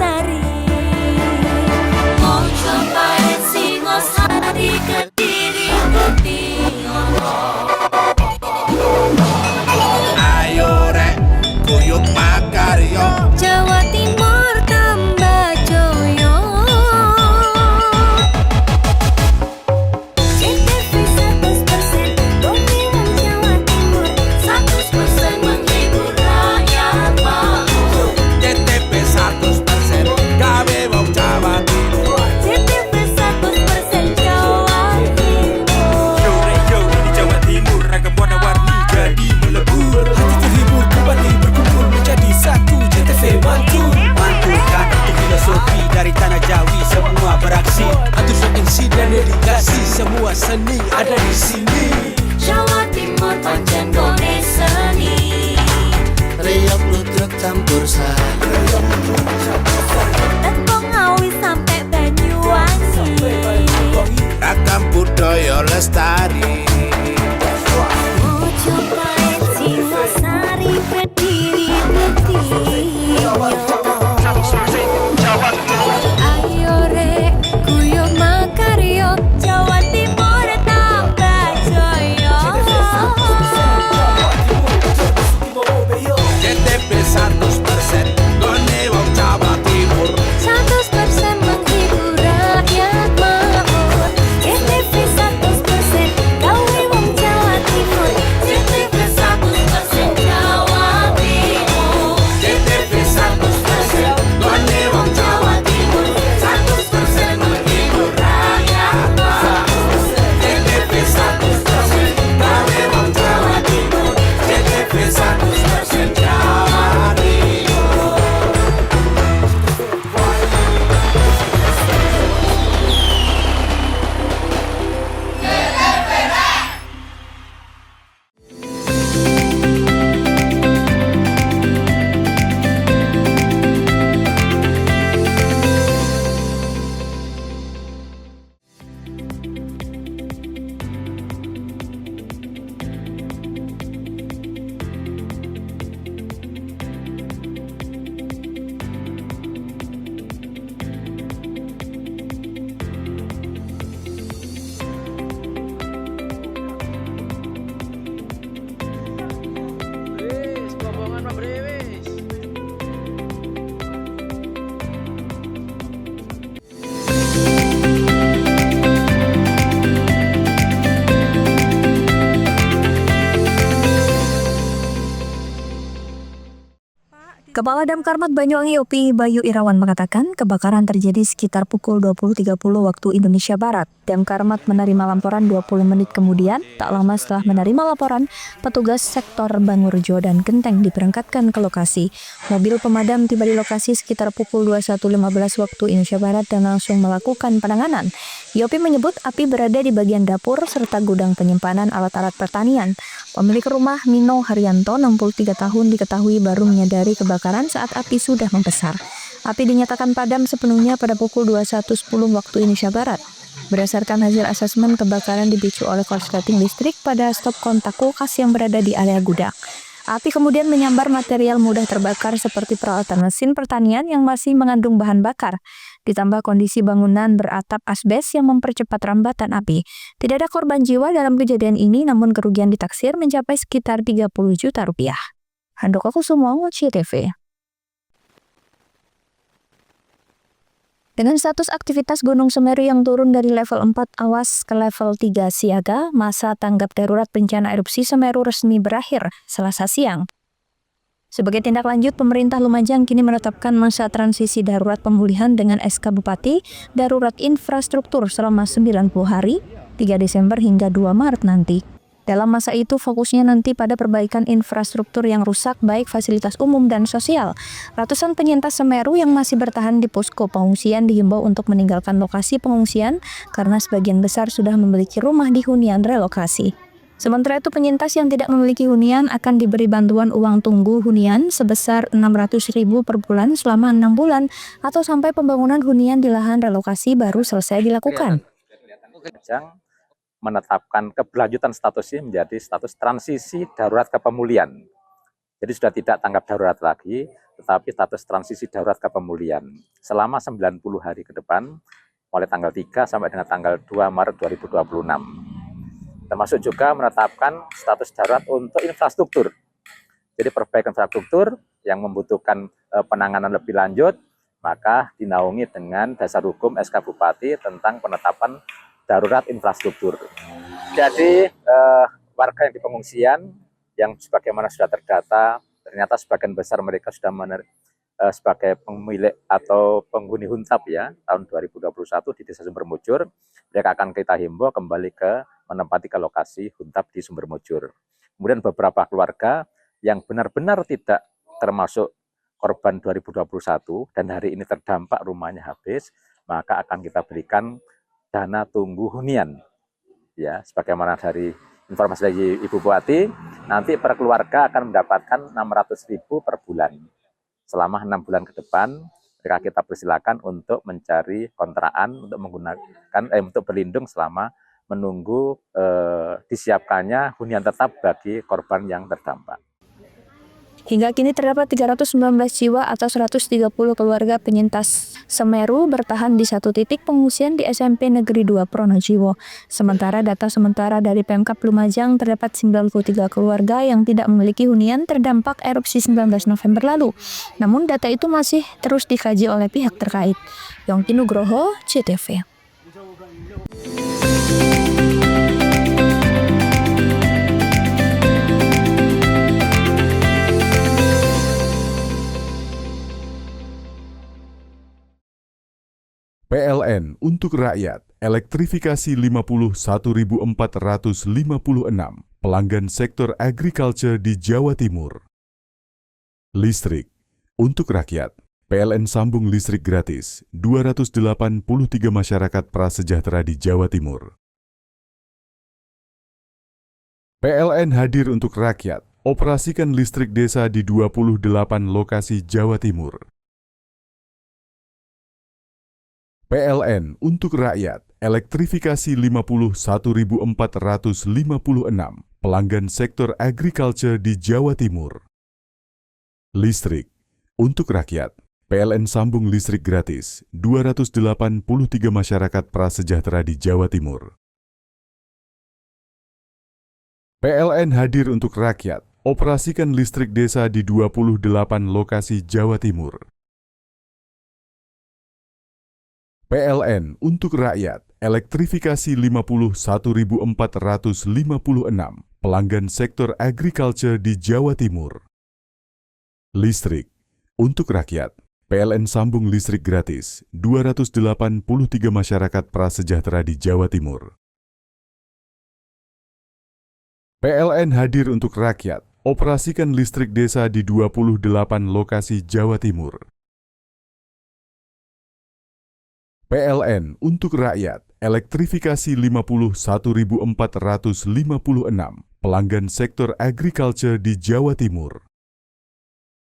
Lestari. Mau cobain Singosari, Kediri, Kediri. Ayo rek, kuyuk makaryo. Jawa Timur tambah joyo. CTV 100% Bumi Wong Jawa Timur, 100% menghibur rakyat makmur. CTP 100% gawe wong Jawa Timur. CTV 100% Jawa Timur. Yo di Jawa Timur ragam warna-warni jadi melebur. Hati terhibur kembali berkumpul menjadi satu. CTV mantu mantulkan itu filosofi dari tanah Jawi, semua beraksi atur MC dan dedikasi, semua seni ada di sini. Jawa Timur pancen gone seni. Riok ludruk campur sari. Tembung Ngawi sampai Banyuwangi. Ragam budaya lestari. Mau cobain Singosari, Kediri, Kediri. Ayo rek, kuyuk makaryo. Jawa Timur tambah joyo. CTP 100% gone wong Jawa Timur. 100% menghibur rakyat makmur. CTV 100% gawe wong Jawa Timur. CTV 100% Jawa Timur. CTP 100% gone wong Jawa Timur. 100% menghibur rakyat makmur. CTP 100% gawe wong Jawa Timur. CTP 100% Jawa Timur. Kepala Damkarmat Banyuwangi OPI Bayu Irawan mengatakan kebakaran terjadi sekitar pukul 20.30 waktu Indonesia Barat. Damkarmat menerima laporan 20 menit kemudian. Tak lama setelah menerima laporan, petugas sektor Bangurjo dan Genteng diberangkatkan ke lokasi. Mobil pemadam tiba di lokasi sekitar pukul 21.15 waktu Indonesia Barat dan langsung melakukan penanganan. YOPI menyebut api berada di bagian dapur serta gudang penyimpanan alat-alat pertanian. Pemilik rumah Mino Haryanto, 63 tahun, diketahui baru menyadari kebakaran saat api sudah membesar. Api dinyatakan padam sepenuhnya pada pukul 21.10 waktu Indonesia Barat. Berdasarkan hasil asesmen, kebakaran dipicu oleh korsleting listrik pada stop kontak kulkas yang berada di area gudang. Api kemudian menyambar material mudah terbakar seperti peralatan mesin pertanian yang masih mengandung bahan bakar. Ditambah kondisi bangunan beratap asbes yang mempercepat rambatan api. Tidak ada korban jiwa dalam kejadian ini, namun kerugian ditaksir mencapai sekitar 30 juta rupiah. Handoko Kusumo, CTV. Dengan status aktivitas Gunung Semeru yang turun dari level 4 awas ke level 3 siaga, masa tanggap darurat bencana erupsi Semeru resmi berakhir Selasa siang. Sebagai tindak lanjut, pemerintah Lumajang kini menetapkan masa transisi darurat pemulihan dengan SK Bupati darurat infrastruktur selama 90 hari, 3 Desember hingga 2 Maret nanti. Dalam masa itu, fokusnya nanti pada perbaikan infrastruktur yang rusak, baik fasilitas umum dan sosial. Ratusan penyintas Semeru yang masih bertahan di posko pengungsian dihimbau untuk meninggalkan lokasi pengungsian karena sebagian besar sudah memiliki rumah di hunian relokasi. Sementara itu, penyintas yang tidak memiliki hunian akan diberi bantuan uang tunggu hunian sebesar Rp600.000 per bulan selama 6 bulan atau sampai pembangunan hunian di lahan relokasi baru selesai dilakukan. Menetapkan keberlanjutan statusnya menjadi status transisi darurat ke pemulihan. Jadi sudah tidak tanggap darurat lagi, tetapi status transisi darurat ke pemulihan selama 90 hari ke depan, mulai tanggal 3 sampai dengan tanggal 2 Maret 2026. Termasuk juga menetapkan status darurat untuk infrastruktur. Jadi perbaikan infrastruktur yang membutuhkan penanganan lebih lanjut, maka dinaungi dengan dasar hukum SK Bupati tentang penetapan darurat infrastruktur. Jadi warga yang di pengungsian yang sebagaimana sudah terdata, ternyata sebagian besar mereka sudah sebagai pemilik atau penghuni huntap ya tahun 2021 di Desa Sumbermujur, mereka akan kita himbau kembali menempati ke lokasi huntap di Sumbermujur. Kemudian beberapa keluarga yang benar-benar tidak termasuk korban 2021 dan hari ini terdampak rumahnya habis, maka akan kita berikan dana tunggu hunian. Ya, sebagaimana dari informasi dari Ibu Bupati, nanti per keluarga akan mendapatkan 600.000 per bulan. Selama 6 bulan ke depan, mereka kita persilakan untuk mencari kontrakan untuk menggunakan untuk berlindung selama menunggu disiapkannya hunian tetap bagi korban yang terdampak. Hingga kini terdapat 319 jiwa atau 130 keluarga penyintas Semeru bertahan di satu titik pengungsian di SMP Negeri 2 Pronojiwo. Sementara data sementara dari Pemkab Lumajang terdapat 93 keluarga yang tidak memiliki hunian terdampak erupsi 19 November lalu. Namun data itu masih terus dikaji oleh pihak terkait. Yongki Nugroho, CTV. PLN untuk rakyat, elektrifikasi 51.456 pelanggan sektor agriculture di Jawa Timur. Listrik untuk rakyat, PLN sambung listrik gratis 283 masyarakat prasejahtera di Jawa Timur. PLN hadir untuk rakyat, operasikan listrik desa di 28 lokasi Jawa Timur. PLN untuk rakyat, elektrifikasi 51.456 pelanggan sektor agriculture di Jawa Timur. Listrik untuk rakyat, PLN sambung listrik gratis 283 masyarakat prasejahtera di Jawa Timur. PLN hadir untuk rakyat, operasikan listrik desa di 28 lokasi Jawa Timur. PLN untuk rakyat, elektrifikasi 51.456 pelanggan sektor agriculture di Jawa Timur. Listrik untuk rakyat, PLN sambung listrik gratis 283 masyarakat prasejahtera di Jawa Timur. PLN hadir untuk rakyat, operasikan listrik desa di 28 lokasi Jawa Timur. PLN untuk rakyat, elektrifikasi 51.456 pelanggan sektor agriculture di Jawa Timur.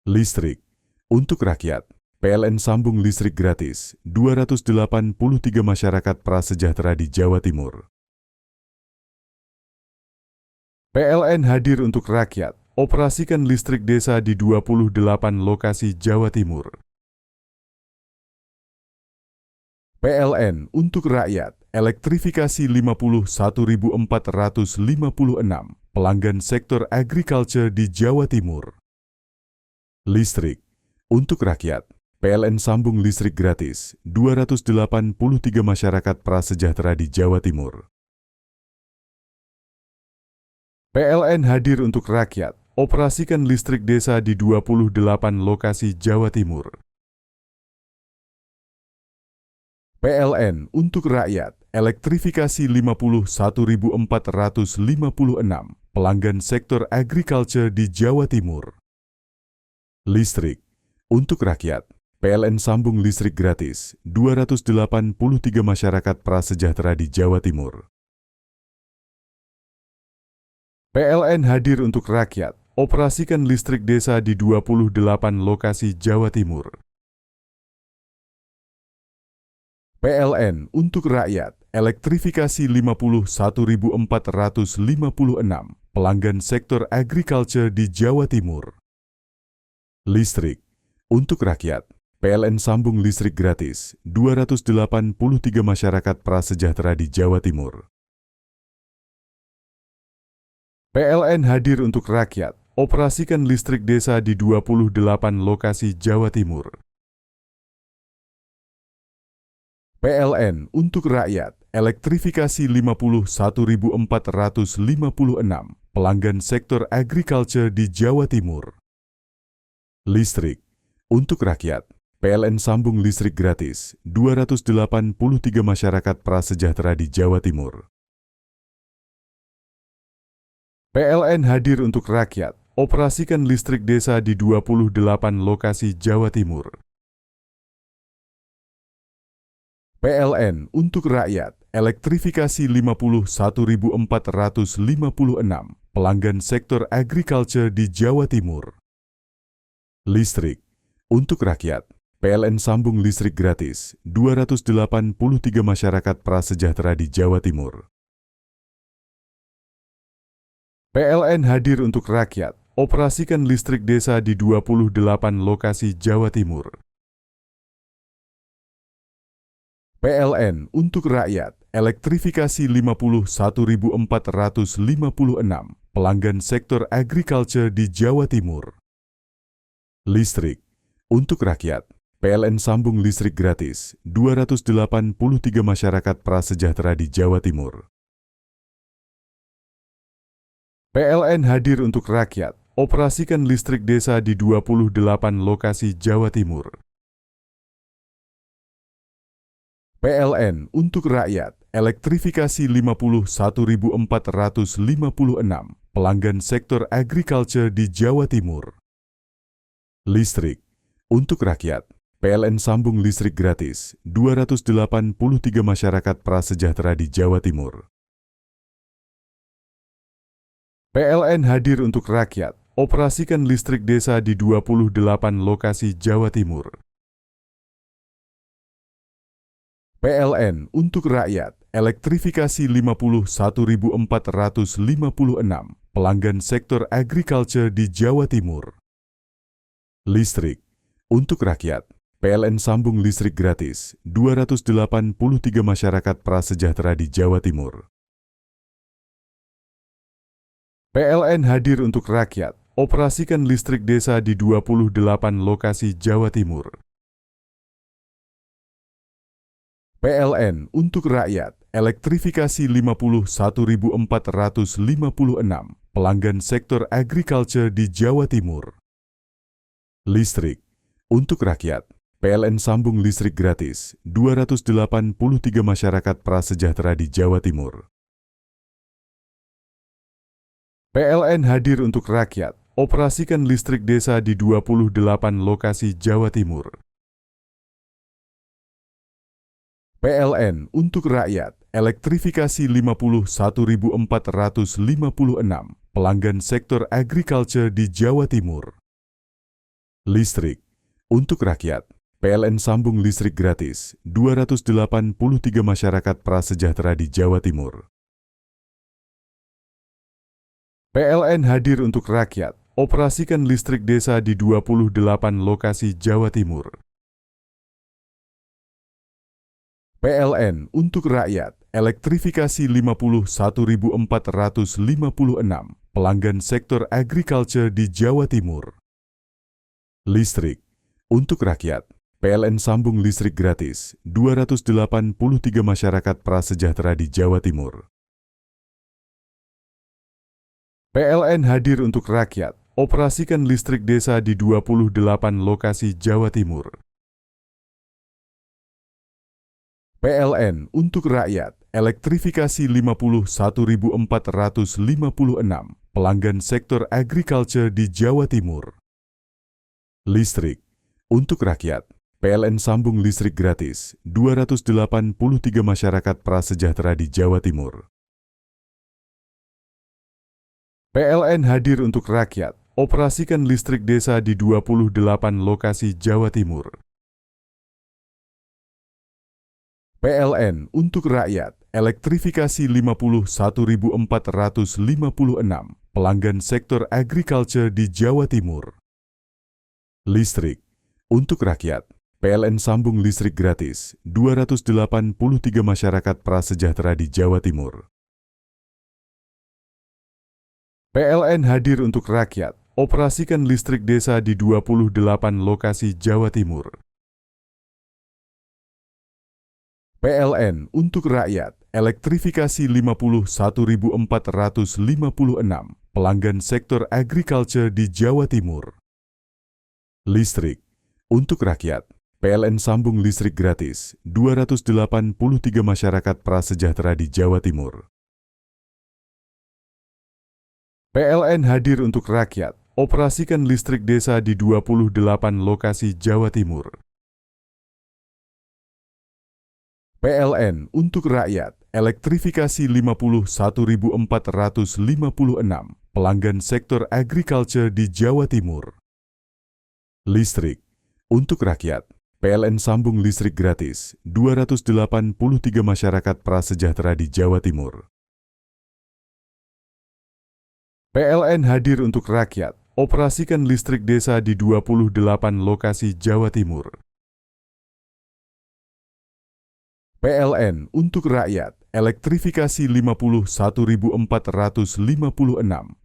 Listrik untuk rakyat, PLN sambung listrik gratis 283 masyarakat prasejahtera di Jawa Timur. PLN hadir untuk rakyat, operasikan listrik desa di 28 lokasi Jawa Timur. PLN untuk rakyat, elektrifikasi 51.456 pelanggan sektor agriculture di Jawa Timur. Listrik untuk rakyat, PLN sambung listrik gratis 283 masyarakat prasejahtera di Jawa Timur. PLN hadir untuk rakyat, operasikan listrik desa di 28 lokasi Jawa Timur. PLN untuk rakyat, elektrifikasi 51.456 pelanggan sektor agriculture di Jawa Timur. Listrik untuk rakyat, PLN sambung listrik gratis 283 masyarakat prasejahtera di Jawa Timur. PLN hadir untuk rakyat, operasikan listrik desa di 28 lokasi Jawa Timur. PLN untuk rakyat, elektrifikasi 51.456 pelanggan sektor agriculture di Jawa Timur. Listrik Untuk rakyat, PLN sambung listrik gratis 283 masyarakat prasejahtera di Jawa Timur. PLN hadir untuk rakyat, operasikan listrik desa di 28 lokasi Jawa Timur. PLN untuk rakyat, elektrifikasi 51.456 pelanggan sektor agriculture di Jawa Timur. Listrik untuk rakyat, PLN sambung listrik gratis 283 masyarakat prasejahtera di Jawa Timur. PLN hadir untuk rakyat, operasikan listrik desa di 28 lokasi Jawa Timur. PLN untuk rakyat, elektrifikasi 51.456 pelanggan sektor agriculture di Jawa Timur. Listrik untuk rakyat, PLN sambung listrik gratis 283 masyarakat prasejahtera di Jawa Timur. PLN hadir untuk rakyat, operasikan listrik desa di 28 lokasi Jawa Timur. PLN untuk rakyat, elektrifikasi 51.456 pelanggan sektor agriculture di Jawa Timur. Listrik untuk rakyat, PLN sambung listrik gratis 283 masyarakat prasejahtera di Jawa Timur. PLN hadir untuk rakyat, operasikan listrik desa di 28 lokasi Jawa Timur. PLN untuk rakyat, elektrifikasi 51.456 pelanggan sektor agriculture di Jawa Timur. Listrik untuk rakyat, PLN sambung listrik gratis 283 masyarakat prasejahtera di Jawa Timur. PLN hadir untuk rakyat, operasikan listrik desa di 28 lokasi Jawa Timur. PLN untuk rakyat, elektrifikasi 51.456 pelanggan sektor agriculture di Jawa Timur. Listrik untuk rakyat, PLN sambung listrik gratis 283 masyarakat prasejahtera di Jawa Timur. PLN hadir untuk rakyat, operasikan listrik desa di 28 lokasi Jawa Timur. PLN untuk rakyat, elektrifikasi 51.456 pelanggan sektor agriculture di Jawa Timur. Listrik untuk rakyat, PLN sambung listrik gratis 283 masyarakat prasejahtera di Jawa Timur. PLN hadir untuk rakyat, operasikan listrik desa di 28 lokasi Jawa Timur. PLN untuk rakyat, elektrifikasi 51.456 pelanggan sektor agriculture di Jawa Timur. Listrik untuk rakyat, PLN sambung listrik gratis 283 masyarakat prasejahtera di Jawa Timur. PLN hadir untuk rakyat, operasikan listrik desa di 28 lokasi Jawa Timur. PLN untuk rakyat, elektrifikasi 51.456 pelanggan sektor agriculture di Jawa Timur. Listrik untuk rakyat, PLN sambung listrik gratis 283 masyarakat prasejahtera di Jawa Timur. PLN hadir untuk rakyat, operasikan listrik desa di 28 lokasi Jawa Timur. PLN untuk rakyat, elektrifikasi 51.456 pelanggan sektor agriculture di Jawa Timur. Listrik untuk rakyat, PLN sambung listrik gratis 283 masyarakat prasejahtera di Jawa Timur. PLN hadir untuk rakyat, operasikan listrik desa di 28 lokasi Jawa Timur. PLN untuk rakyat, elektrifikasi 51.456 pelanggan sektor agriculture di Jawa Timur. Listrik Untuk rakyat, PLN sambung listrik gratis 283 masyarakat prasejahtera di Jawa Timur. PLN hadir untuk rakyat, operasikan listrik desa di 28 lokasi Jawa Timur. PLN untuk rakyat, elektrifikasi 51.456 pelanggan sektor agriculture di Jawa Timur. Listrik untuk rakyat, PLN sambung listrik gratis 283 masyarakat prasejahtera di Jawa Timur. PLN hadir untuk rakyat, operasikan listrik desa di 28 lokasi Jawa Timur. PLN untuk rakyat, elektrifikasi 51.456 pelanggan sektor agriculture di Jawa Timur. Listrik untuk rakyat, PLN sambung listrik gratis 283 masyarakat prasejahtera di Jawa Timur. PLN hadir untuk rakyat, operasikan listrik desa di 28 lokasi Jawa Timur. PLN untuk rakyat, elektrifikasi 51.456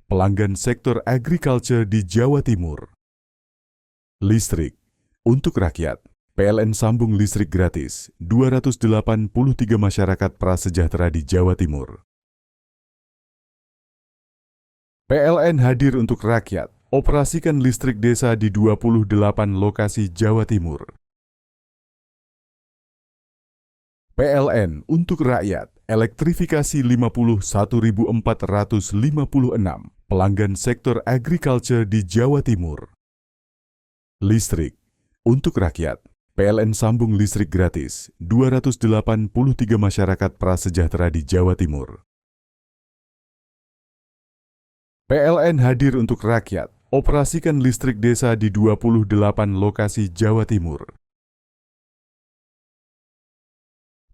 pelanggan sektor agriculture di Jawa Timur. Listrik untuk rakyat, PLN sambung listrik gratis 283 masyarakat prasejahtera di Jawa Timur. PLN hadir untuk rakyat, operasikan listrik desa di 28 lokasi Jawa Timur. PLN untuk rakyat, elektrifikasi 51.456 pelanggan sektor agriculture di Jawa Timur. Listrik untuk rakyat, PLN sambung listrik gratis 283 masyarakat prasejahtera di Jawa Timur. PLN hadir untuk rakyat, operasikan listrik desa di 28 lokasi Jawa Timur.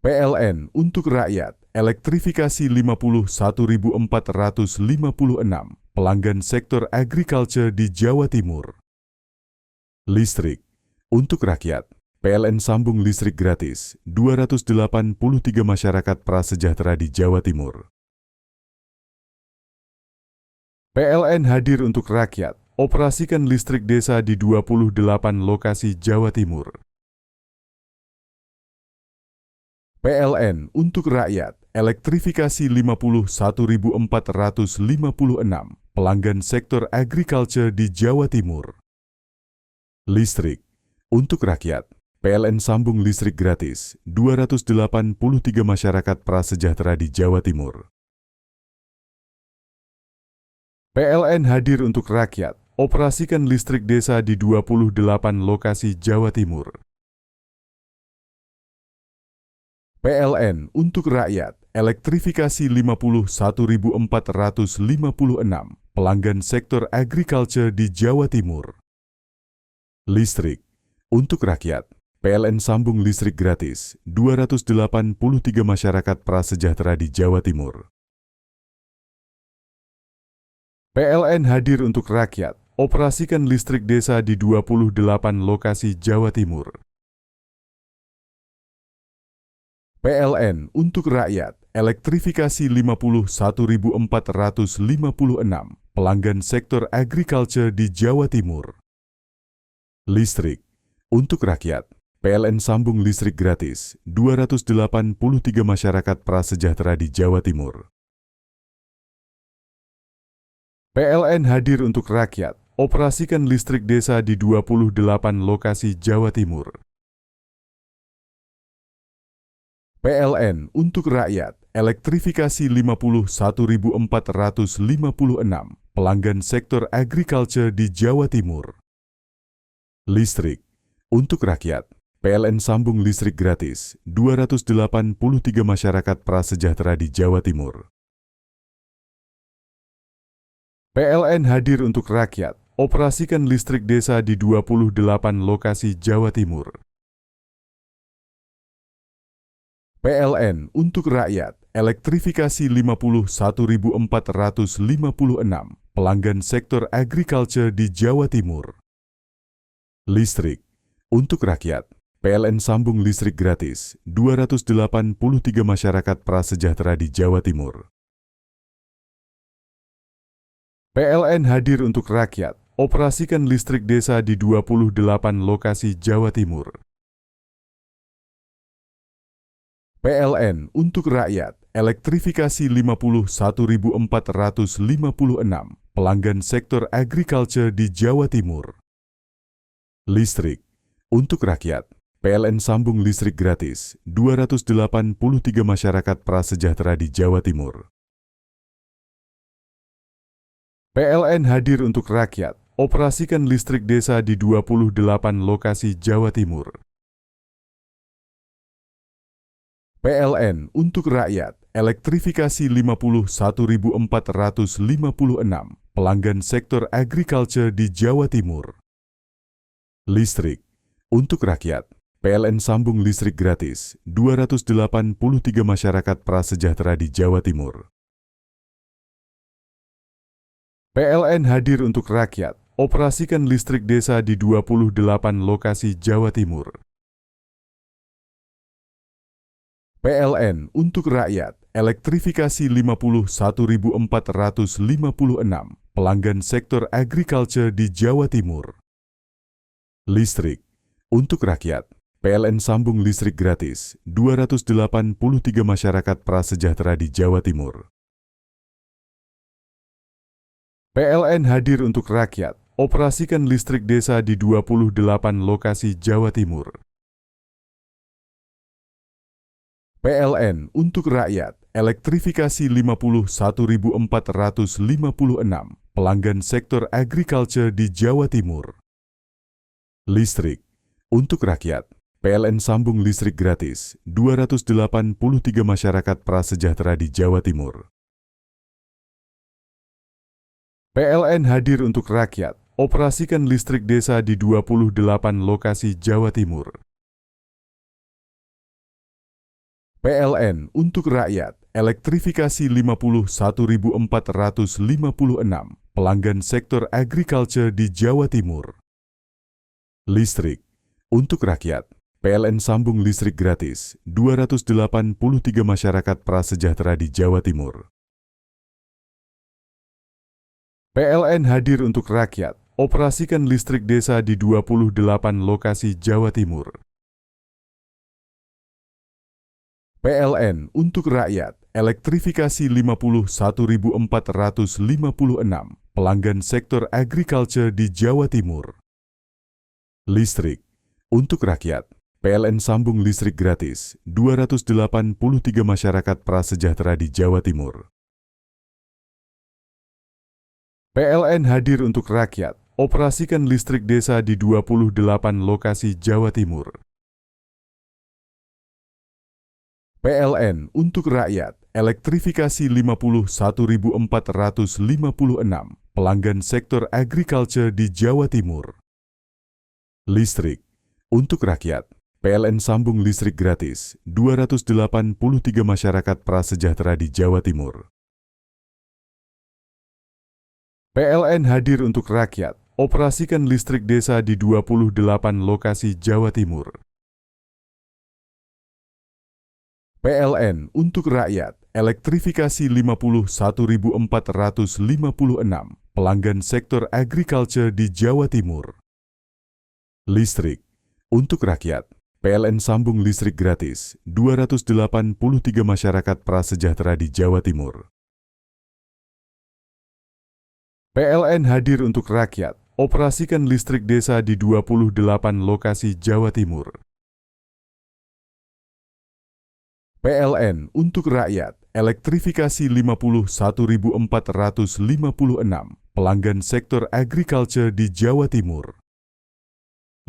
PLN untuk rakyat, elektrifikasi 51.456 pelanggan sektor agriculture di Jawa Timur. Listrik untuk rakyat, PLN sambung listrik gratis 283 masyarakat prasejahtera di Jawa Timur. PLN hadir untuk rakyat, operasikan listrik desa di 28 lokasi Jawa Timur. PLN untuk rakyat, elektrifikasi 51.456 pelanggan sektor agriculture di Jawa Timur. Listrik untuk rakyat, PLN sambung listrik gratis 283 masyarakat prasejahtera di Jawa Timur. PLN hadir untuk rakyat, operasikan listrik desa di 28 lokasi Jawa Timur. PLN untuk rakyat, elektrifikasi 51.456 pelanggan sektor agriculture di Jawa Timur. Listrik untuk rakyat, PLN sambung listrik gratis 283 masyarakat prasejahtera di Jawa Timur. PLN hadir untuk rakyat, operasikan listrik desa di 28 lokasi Jawa Timur. PLN untuk rakyat, elektrifikasi 51.456 pelanggan sektor agriculture di Jawa Timur. Listrik untuk rakyat, PLN sambung listrik gratis 283 masyarakat prasejahtera di Jawa Timur. PLN hadir untuk rakyat, operasikan listrik desa di 28 lokasi Jawa Timur. PLN untuk rakyat, elektrifikasi 51.456 pelanggan sektor agriculture di Jawa Timur. Listrik untuk rakyat, PLN sambung listrik gratis 283 masyarakat prasejahtera di Jawa Timur. PLN hadir untuk rakyat, operasikan listrik desa di 28 lokasi Jawa Timur. PLN untuk rakyat, elektrifikasi 51.456 pelanggan sektor agriculture di Jawa Timur. Listrik Untuk rakyat, PLN sambung listrik gratis 283 masyarakat prasejahtera di Jawa Timur. PLN hadir untuk rakyat, operasikan listrik desa di 28 lokasi Jawa Timur. PLN untuk rakyat, elektrifikasi 51.456 pelanggan sektor agriculture di Jawa Timur. Listrik untuk rakyat, PLN sambung listrik gratis 283 masyarakat prasejahtera di Jawa Timur. PLN hadir untuk rakyat, operasikan listrik desa di 28 lokasi Jawa Timur. PLN untuk rakyat, elektrifikasi 51.456 pelanggan sektor agriculture di Jawa Timur. Listrik untuk rakyat, PLN sambung listrik gratis 283 masyarakat prasejahtera di Jawa Timur. PLN hadir untuk rakyat, operasikan listrik desa di 28 lokasi Jawa Timur. PLN untuk rakyat, elektrifikasi 51.456 pelanggan sektor agriculture di Jawa Timur. Listrik untuk rakyat, PLN sambung listrik gratis 283 masyarakat prasejahtera di Jawa Timur. PLN hadir untuk rakyat, operasikan listrik desa di 28 lokasi Jawa Timur. PLN untuk rakyat, elektrifikasi 51.456 pelanggan sektor agriculture di Jawa Timur. Listrik untuk rakyat, PLN sambung listrik gratis 283 masyarakat prasejahtera di Jawa Timur. PLN hadir untuk rakyat, operasikan listrik desa di 28 lokasi Jawa Timur. PLN untuk rakyat, elektrifikasi 51.456 pelanggan sektor agriculture di Jawa Timur. Listrik untuk rakyat, PLN sambung listrik gratis 283 masyarakat prasejahtera di Jawa Timur. PLN hadir untuk rakyat, operasikan listrik desa di 28 lokasi Jawa Timur. PLN untuk rakyat, elektrifikasi 51.456 pelanggan sektor agriculture di Jawa Timur. Listrik untuk rakyat, PLN sambung listrik gratis 283 masyarakat prasejahtera di Jawa Timur. PLN hadir untuk rakyat, operasikan listrik desa di 28 lokasi Jawa Timur. PLN untuk rakyat, elektrifikasi 51.456 pelanggan sektor agriculture di Jawa Timur. Listrik untuk rakyat, PLN sambung listrik gratis 283 masyarakat prasejahtera di Jawa Timur. PLN hadir untuk rakyat, operasikan listrik desa di 28 lokasi Jawa Timur. PLN untuk rakyat, elektrifikasi 51.456 pelanggan sektor agriculture di Jawa Timur. Listrik untuk rakyat, PLN sambung listrik gratis 283 masyarakat prasejahtera di Jawa Timur. PLN hadir untuk rakyat, operasikan listrik desa di 28 lokasi Jawa Timur. PLN untuk rakyat, elektrifikasi 51.456 pelanggan sektor agriculture di Jawa Timur.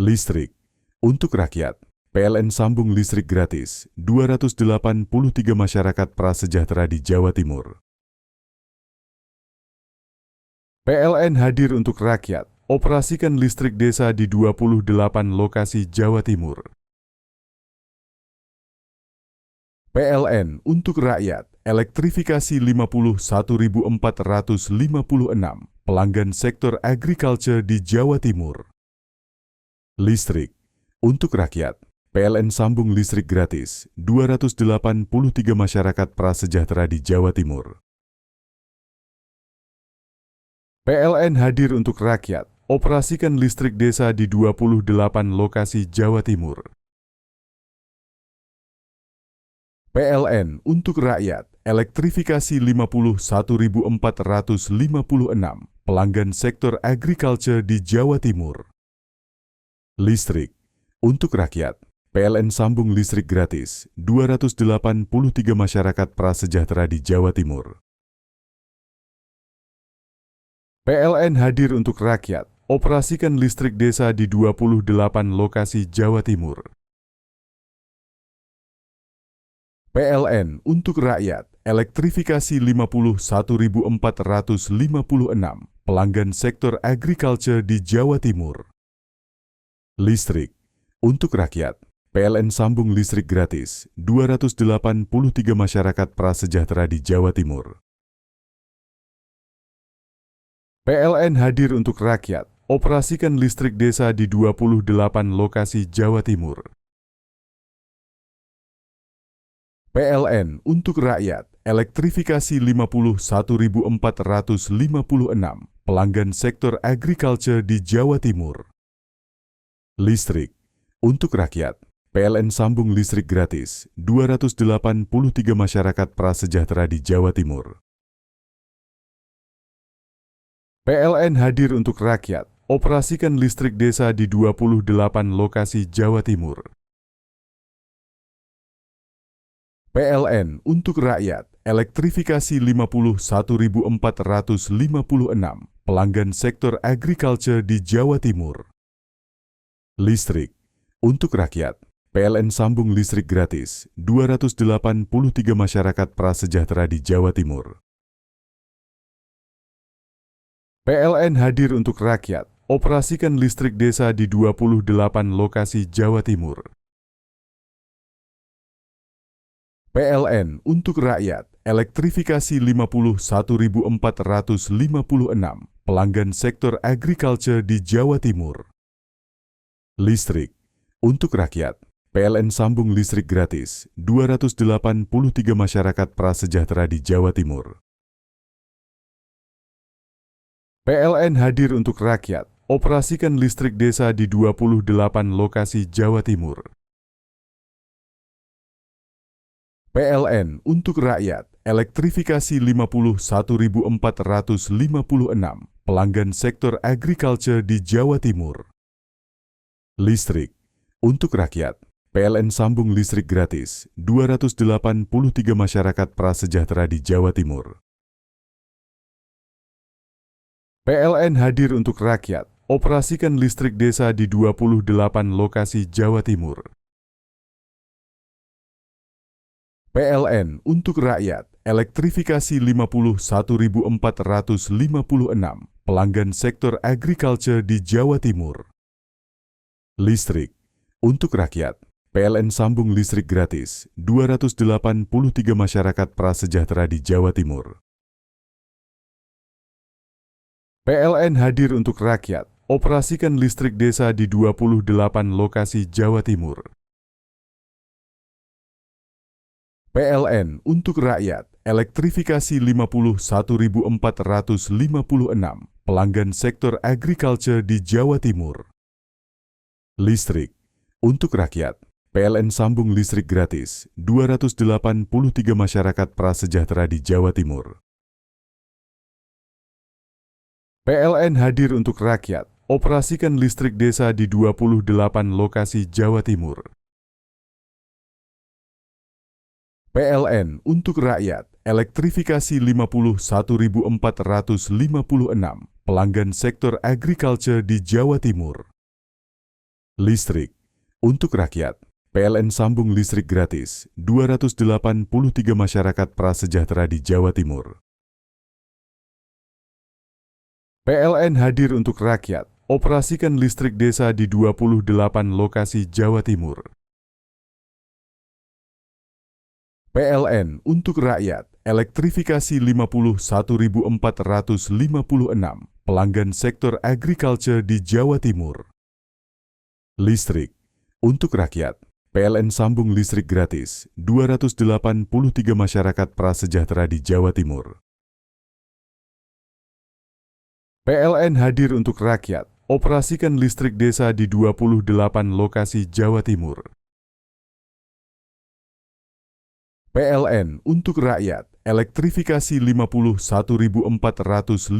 Listrik untuk rakyat, PLN sambung listrik gratis 283 masyarakat prasejahtera di Jawa Timur. PLN hadir untuk rakyat, operasikan listrik desa di 28 lokasi Jawa Timur. PLN untuk rakyat, elektrifikasi 51.456 pelanggan sektor agriculture di Jawa Timur. Listrik Untuk rakyat, PLN sambung listrik gratis 283 masyarakat prasejahtera di Jawa Timur. PLN hadir untuk rakyat, operasikan listrik desa di 28 lokasi Jawa Timur. PLN untuk rakyat, elektrifikasi 51.456 pelanggan sektor agriculture di Jawa Timur. Listrik untuk rakyat, PLN sambung listrik gratis 283 masyarakat prasejahtera di Jawa Timur. PLN hadir untuk rakyat, operasikan listrik desa di 28 lokasi Jawa Timur. PLN untuk rakyat, elektrifikasi 51.456 pelanggan sektor agriculture di Jawa Timur. Listrik untuk rakyat, PLN sambung listrik gratis 283 masyarakat prasejahtera di Jawa Timur. PLN hadir untuk rakyat, operasikan listrik desa di 28 lokasi Jawa Timur. PLN untuk rakyat, elektrifikasi 51.456 pelanggan sektor agriculture di Jawa Timur. Listrik untuk rakyat, PLN sambung listrik gratis 283 masyarakat prasejahtera di Jawa Timur. PLN hadir untuk rakyat, operasikan listrik desa di 28 lokasi Jawa Timur. PLN untuk rakyat, elektrifikasi 51.456 pelanggan sektor agriculture di Jawa Timur. Listrik untuk rakyat, PLN sambung listrik gratis 283 masyarakat prasejahtera di Jawa Timur. PLN hadir untuk rakyat, operasikan listrik desa di 28 lokasi Jawa Timur. PLN untuk rakyat, elektrifikasi 51.456 pelanggan sektor agriculture di Jawa Timur. Listrik untuk rakyat, PLN sambung listrik gratis 283 masyarakat prasejahtera di Jawa Timur. PLN hadir untuk rakyat, operasikan listrik desa di 28 lokasi Jawa Timur. PLN untuk rakyat, elektrifikasi 51.456 pelanggan sektor agriculture di Jawa Timur. Listrik untuk rakyat, PLN sambung listrik gratis 283 masyarakat prasejahtera di Jawa Timur. PLN hadir untuk rakyat, operasikan listrik desa di 28 lokasi Jawa Timur. PLN untuk rakyat, elektrifikasi 51.456 pelanggan sektor agriculture di Jawa Timur. Listrik untuk rakyat, PLN sambung listrik gratis 283 masyarakat prasejahtera di Jawa Timur. PLN hadir untuk rakyat, operasikan listrik desa di 28 lokasi Jawa Timur. PLN untuk rakyat, elektrifikasi 51.456 pelanggan sektor agriculture di Jawa Timur. Listrik untuk rakyat, PLN sambung listrik gratis 283 masyarakat prasejahtera di Jawa Timur. PLN hadir untuk rakyat, operasikan listrik desa di 28 lokasi Jawa Timur. PLN untuk rakyat, elektrifikasi 51.456 pelanggan sektor agriculture di Jawa Timur. Listrik untuk rakyat, PLN sambung listrik gratis 283 masyarakat prasejahtera di Jawa Timur. PLN hadir untuk rakyat, operasikan listrik desa di 28 lokasi Jawa Timur. PLN untuk rakyat, elektrifikasi 51.456 pelanggan sektor agriculture di Jawa Timur. Listrik untuk rakyat. PLN sambung listrik gratis 283 masyarakat prasejahtera di Jawa Timur. PLN hadir untuk rakyat, operasikan listrik desa di 28 lokasi Jawa Timur. PLN untuk rakyat, elektrifikasi 51.456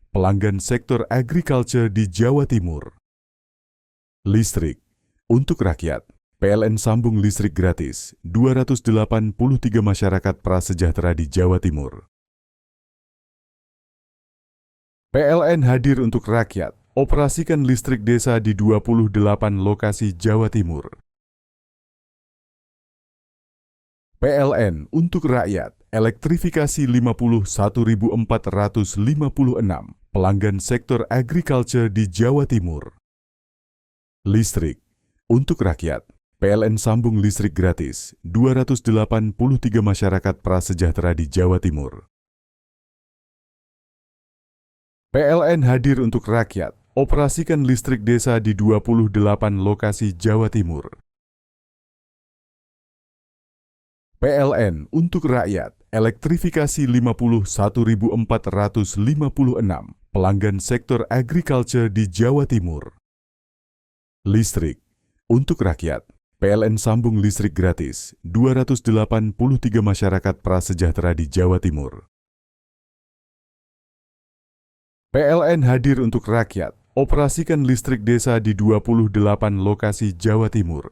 pelanggan sektor agriculture di Jawa Timur. Listrik untuk rakyat, PLN sambung listrik gratis 283 masyarakat prasejahtera di Jawa Timur. PLN hadir untuk rakyat, operasikan listrik desa di 28 lokasi Jawa Timur. PLN untuk rakyat, elektrifikasi 51.456 pelanggan sektor agriculture di Jawa Timur. Listrik untuk rakyat, PLN sambung listrik gratis 283 masyarakat prasejahtera di Jawa Timur. PLN hadir untuk rakyat, operasikan listrik desa di 28 lokasi Jawa Timur. PLN untuk rakyat, elektrifikasi 51.456 pelanggan sektor agriculture di Jawa Timur. Listrik untuk rakyat, PLN sambung listrik gratis 283 masyarakat prasejahtera di Jawa Timur. PLN hadir untuk rakyat, operasikan listrik desa di 28 lokasi Jawa Timur.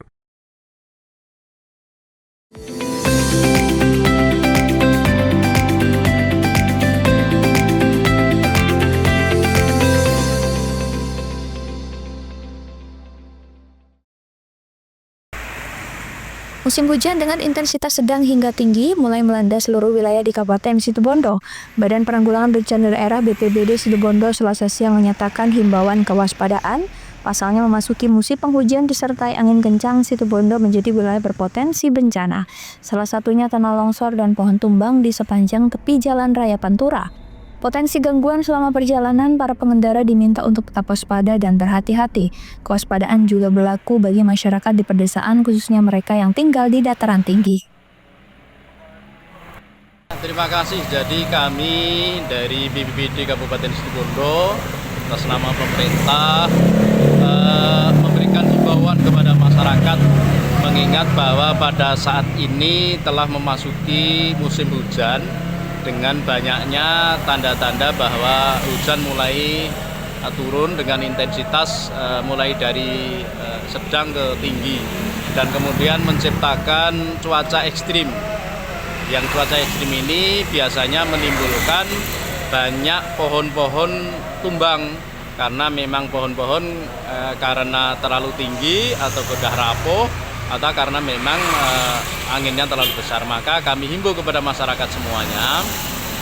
Musim hujan dengan intensitas sedang hingga tinggi mulai melanda seluruh wilayah di Kabupaten Situbondo. Badan Penanggulangan Bencana Daerah BPBD Situbondo Selasa siang menyatakan himbauan kewaspadaan. Pasalnya memasuki musim penghujan disertai angin kencang, Situbondo menjadi wilayah berpotensi bencana. Salah satunya tanah longsor dan pohon tumbang di sepanjang tepi Jalan Raya Pantura. Potensi gangguan selama perjalanan, para pengendara diminta untuk tetap waspada dan berhati-hati. Kewaspadaan juga berlaku bagi masyarakat di pedesaan, khususnya mereka yang tinggal di dataran tinggi. Terima kasih. Jadi kami dari BPBD Kabupaten Situbondo atas nama pemerintah memberikan himbauan kepada masyarakat, mengingat bahwa pada saat ini telah memasuki musim hujan dengan banyaknya tanda-tanda bahwa hujan mulai turun dengan intensitas mulai dari sedang ke tinggi dan kemudian menciptakan cuaca ekstrim. Yang cuaca ekstrim ini biasanya menimbulkan banyak pohon-pohon tumbang karena memang pohon-pohon karena terlalu tinggi atau sudah rapuh atau karena memang anginnya terlalu besar. Maka kami himbau kepada masyarakat semuanya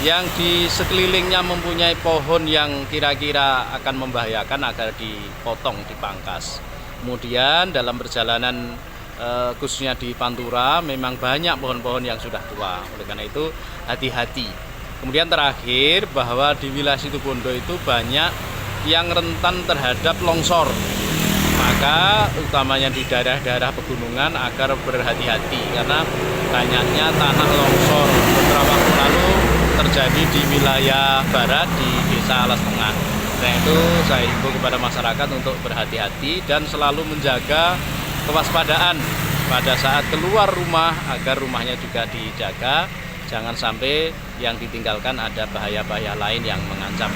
yang di sekelilingnya mempunyai pohon yang kira-kira akan membahayakan agar dipotong, dipangkas. Kemudian dalam perjalanan khususnya di Pantura memang banyak pohon-pohon yang sudah tua, oleh karena itu hati-hati. Kemudian terakhir bahwa di wilayah Situbondo itu banyak yang rentan terhadap longsor. Maka utamanya di daerah-daerah pegunungan agar berhati-hati karena banyaknya tanah longsor. Beberapa waktu lalu terjadi di wilayah barat di Desa Alas Tengah. Nah itu saya himbau kepada masyarakat untuk berhati-hati dan selalu menjaga kewaspadaan pada saat keluar rumah agar rumahnya juga dijaga. Jangan sampai yang ditinggalkan ada bahaya-bahaya lain yang mengancam.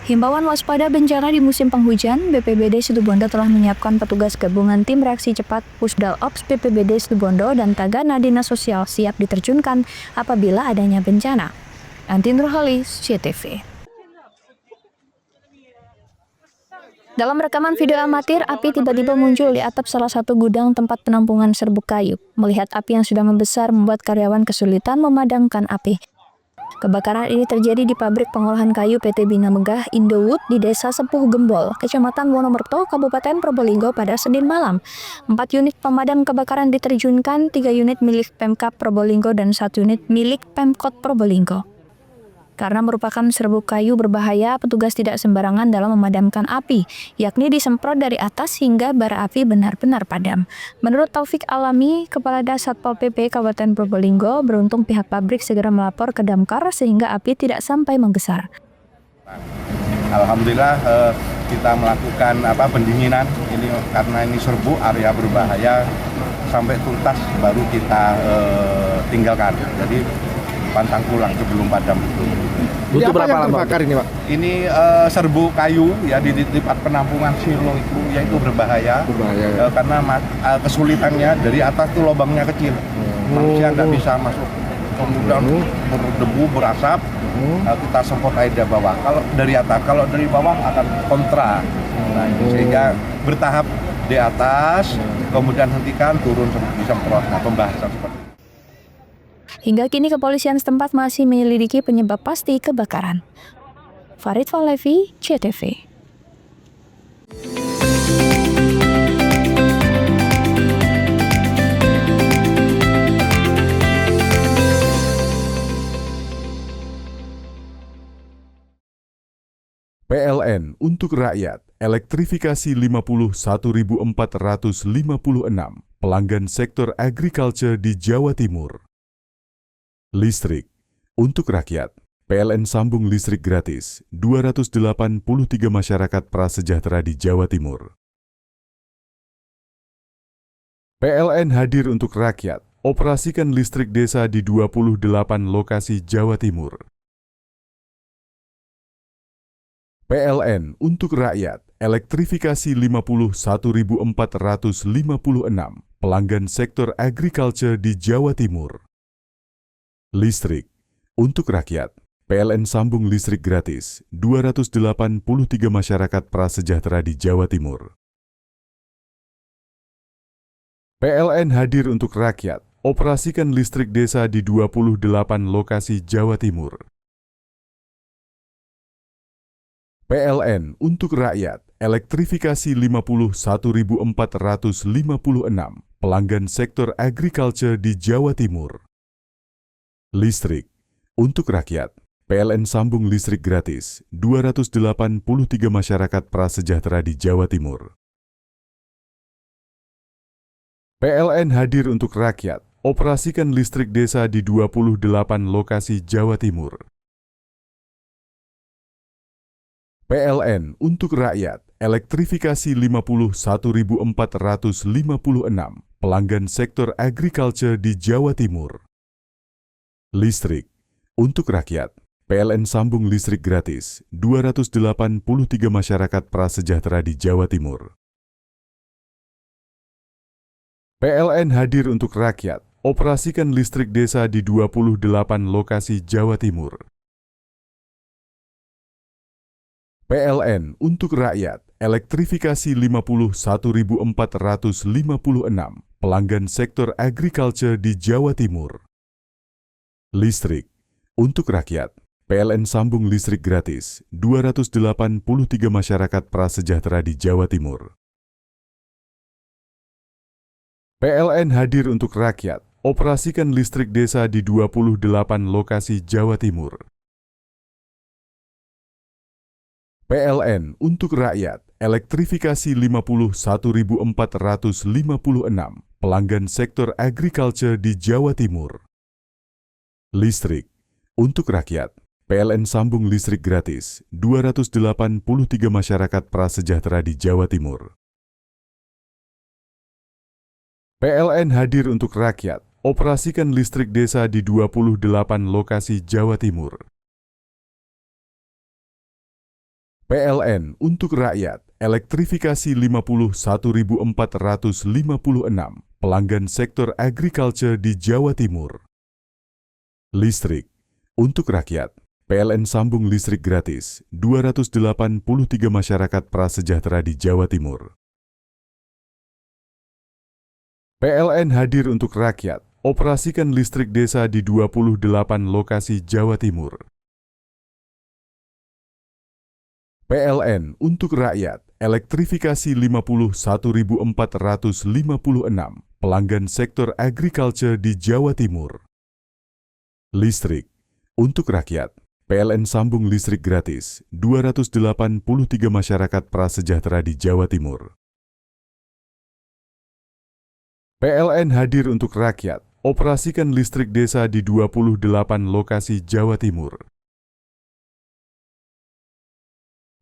Himbauan waspada bencana di musim penghujan, BPBD Situbondo telah menyiapkan petugas gabungan tim reaksi cepat Pusdal Ops BPBD Situbondo dan Tagana Dinas Sosial siap diterjunkan apabila adanya bencana. Anti Nurhali, CTV. Dalam rekaman video amatir, api tiba-tiba muncul di atap salah satu gudang tempat penampungan serbuk kayu. Melihat api yang sudah membesar membuat karyawan kesulitan memadamkan api. Kebakaran ini terjadi di pabrik pengolahan kayu PT Bina Megah Indowood di Desa Sepuh Gembol, Kecamatan Wonomerto, Kabupaten Probolinggo pada Senin malam. 4 unit pemadam kebakaran diterjunkan, 3 unit milik Pemkab Probolinggo dan 1 unit milik Pemkot Probolinggo. Karena merupakan serbuk kayu berbahaya, petugas tidak sembarangan dalam memadamkan api, yakni disemprot dari atas hingga bara api benar-benar padam. Menurut Taufik Alami, Kepala Satpol PP Kabupaten Probolinggo, beruntung pihak pabrik segera melapor ke Damkar sehingga api tidak sampai membesar. Alhamdulillah kita melakukan pendinginan ini karena ini serbuk area berbahaya sampai tuntas baru kita tinggalkan. Jadi pantang pulang sebelum padam itu. Butuh berapa lama terbakar ini, Pak? Ini serbuk kayu ya di tempat penampungan silo itu yaitu berbahaya. Ya. Karena kesulitannya dari atas tuh lubangnya kecil. Manusia tidak bisa masuk. Kemudian berdebu, berasap. Kita semprot air dari bawah. Kalau dari atas, kalau dari bawah akan kontra. Nah, sehingga bertahap di atas, kemudian hentikan, turun disemprot. Nah, pembahasan seperti itu. Hingga kini kepolisian setempat masih menyelidiki penyebab pasti kebakaran. Farid Falevi, CTV. PLN untuk rakyat, elektrifikasi 51.456 pelanggan sektor agriculture di Jawa Timur. Listrik untuk rakyat, PLN sambung listrik gratis 283 masyarakat prasejahtera di Jawa Timur. PLN hadir untuk rakyat, operasikan listrik desa di 28 lokasi Jawa Timur. PLN untuk rakyat, elektrifikasi 51.456 pelanggan sektor agriculture di Jawa Timur. Listrik untuk rakyat, PLN sambung listrik gratis 283 masyarakat prasejahtera di Jawa Timur. PLN hadir untuk rakyat, operasikan listrik desa di 28 lokasi Jawa Timur. PLN untuk rakyat, elektrifikasi 51.456 pelanggan sektor agriculture di Jawa Timur. Listrik untuk rakyat, PLN sambung listrik gratis 283 masyarakat prasejahtera di Jawa Timur. PLN hadir untuk rakyat, operasikan listrik desa di 28 lokasi Jawa Timur. PLN untuk rakyat, elektrifikasi 51.456 pelanggan sektor agriculture di Jawa Timur. Listrik untuk rakyat, PLN sambung listrik gratis 283 masyarakat prasejahtera di Jawa Timur. PLN hadir untuk rakyat, operasikan listrik desa di 28 lokasi Jawa Timur. PLN untuk rakyat, elektrifikasi 51.456 pelanggan sektor agriculture di Jawa Timur. Listrik untuk rakyat, PLN sambung listrik gratis 283 masyarakat prasejahtera di Jawa Timur. PLN hadir untuk rakyat, operasikan listrik desa di 28 lokasi Jawa Timur. PLN untuk rakyat, elektrifikasi 51.456 pelanggan sektor agriculture di Jawa Timur. Listrik untuk rakyat, PLN sambung listrik gratis 283 masyarakat prasejahtera di Jawa Timur. PLN hadir untuk rakyat, operasikan listrik desa di 28 lokasi Jawa Timur. PLN untuk rakyat, elektrifikasi 51.456 pelanggan sektor agriculture di Jawa Timur. Listrik untuk rakyat, PLN sambung listrik gratis 283 masyarakat prasejahtera di Jawa Timur. PLN hadir untuk rakyat, operasikan listrik desa di 28 lokasi Jawa Timur. PLN untuk rakyat, elektrifikasi 51.456 pelanggan sektor agriculture di Jawa Timur. Listrik untuk rakyat, PLN sambung listrik gratis 283 masyarakat prasejahtera di Jawa Timur. PLN hadir untuk rakyat, operasikan listrik desa di 28 lokasi Jawa Timur.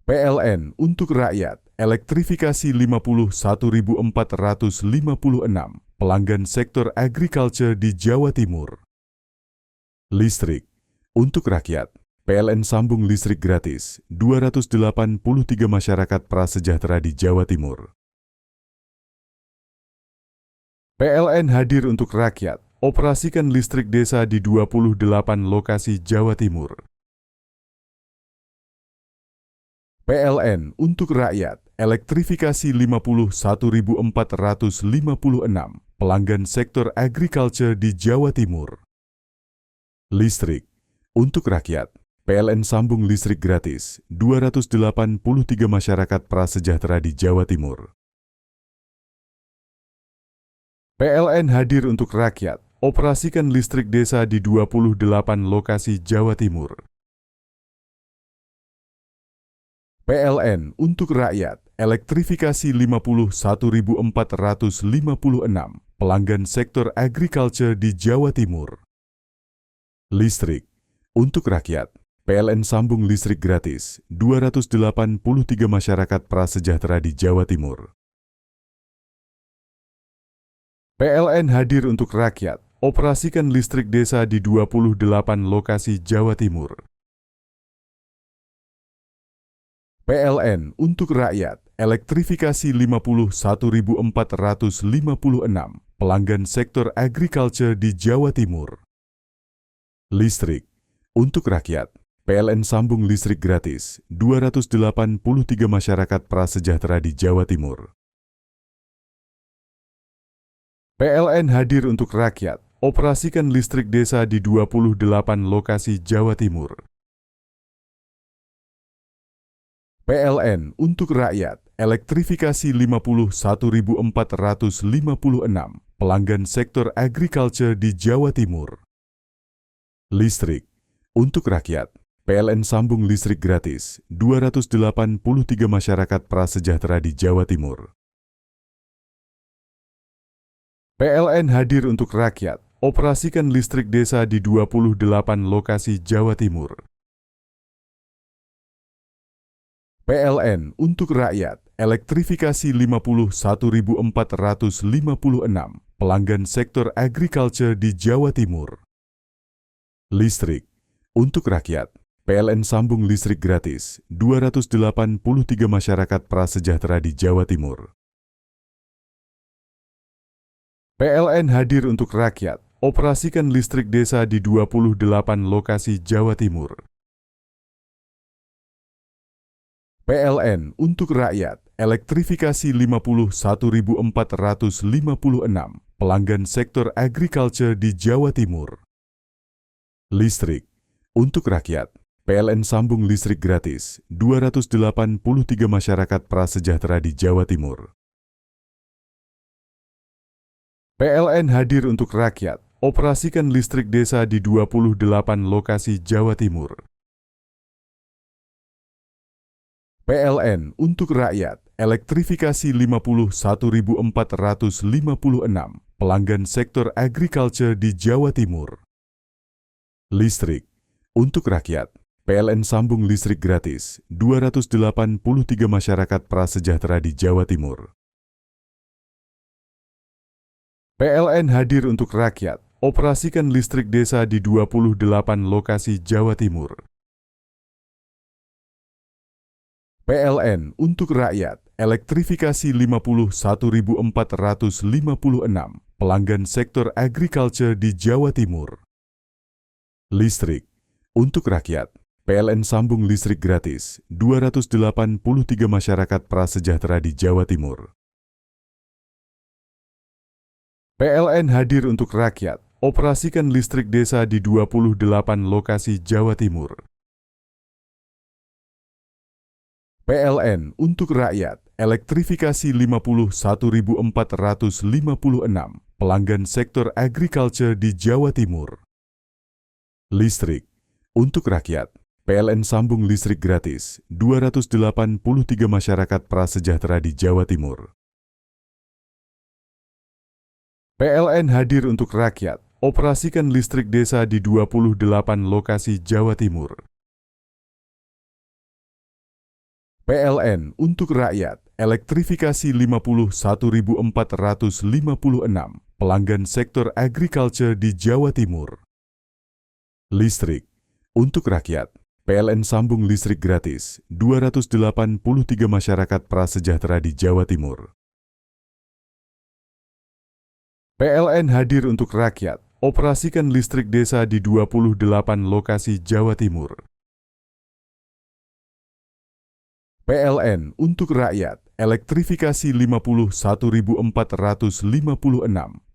PLN untuk rakyat, elektrifikasi 51.456 pelanggan sektor agriculture di Jawa Timur. Listrik untuk rakyat, PLN sambung listrik gratis 283 masyarakat prasejahtera di Jawa Timur. PLN hadir untuk rakyat, operasikan listrik desa di 28 lokasi Jawa Timur. PLN untuk rakyat, elektrifikasi 51.456 pelanggan sektor agriculture di Jawa Timur. Listrik untuk rakyat, PLN sambung listrik gratis 283 masyarakat prasejahtera di Jawa Timur. PLN hadir untuk rakyat, operasikan listrik desa di 28 lokasi Jawa Timur. PLN untuk rakyat, elektrifikasi 51.456 pelanggan sektor agriculture di Jawa Timur. Listrik untuk rakyat, PLN sambung listrik gratis 283 masyarakat prasejahtera di Jawa Timur. PLN hadir untuk rakyat, operasikan listrik desa di 28 lokasi Jawa Timur. PLN untuk rakyat, elektrifikasi 51.456 pelanggan sektor agriculture di Jawa Timur. Listrik untuk rakyat, PLN sambung listrik gratis 283 masyarakat prasejahtera di Jawa Timur. PLN hadir untuk rakyat, operasikan listrik desa di 28 lokasi Jawa Timur. PLN untuk rakyat, elektrifikasi 51.456 pelanggan sektor agriculture di Jawa Timur. Listrik untuk rakyat, PLN sambung listrik gratis 283 masyarakat prasejahtera di Jawa Timur. PLN hadir untuk rakyat, operasikan listrik desa di 28 lokasi Jawa Timur. PLN untuk rakyat, elektrifikasi 51.456 pelanggan sektor agriculture di Jawa Timur. Listrik untuk rakyat, PLN sambung listrik gratis 283 masyarakat prasejahtera di Jawa Timur. PLN hadir untuk rakyat, operasikan listrik desa di 28 lokasi Jawa Timur. PLN untuk rakyat, elektrifikasi 51.456 pelanggan sektor agriculture di Jawa Timur. Listrik untuk rakyat, PLN sambung listrik gratis 283 masyarakat prasejahtera di Jawa Timur. PLN hadir untuk rakyat, operasikan listrik desa di 28 lokasi Jawa Timur. PLN untuk rakyat, elektrifikasi 51.456 pelanggan sektor agriculture di Jawa Timur. Listrik untuk rakyat, PLN sambung listrik gratis 283 masyarakat prasejahtera di Jawa Timur. PLN hadir untuk rakyat, operasikan listrik desa di 28 lokasi Jawa Timur. PLN untuk rakyat, elektrifikasi 51.456 pelanggan sektor agriculture di Jawa Timur. Listrik untuk rakyat, PLN sambung listrik gratis 283 masyarakat prasejahtera di Jawa Timur. PLN hadir untuk rakyat, operasikan listrik desa di 28 lokasi Jawa Timur. PLN untuk rakyat, elektrifikasi 51.456 pelanggan sektor agriculture di Jawa Timur. Listrik untuk rakyat, PLN sambung listrik gratis 283 masyarakat prasejahtera di Jawa Timur. PLN hadir untuk rakyat, operasikan listrik desa di 28 lokasi Jawa Timur. PLN untuk rakyat, elektrifikasi 51.456 pelanggan sektor agriculture di Jawa Timur. Listrik untuk rakyat, PLN sambung listrik gratis 283 masyarakat prasejahtera di Jawa Timur. PLN hadir untuk rakyat, operasikan listrik desa di 28 lokasi Jawa Timur. PLN untuk rakyat, elektrifikasi 51.456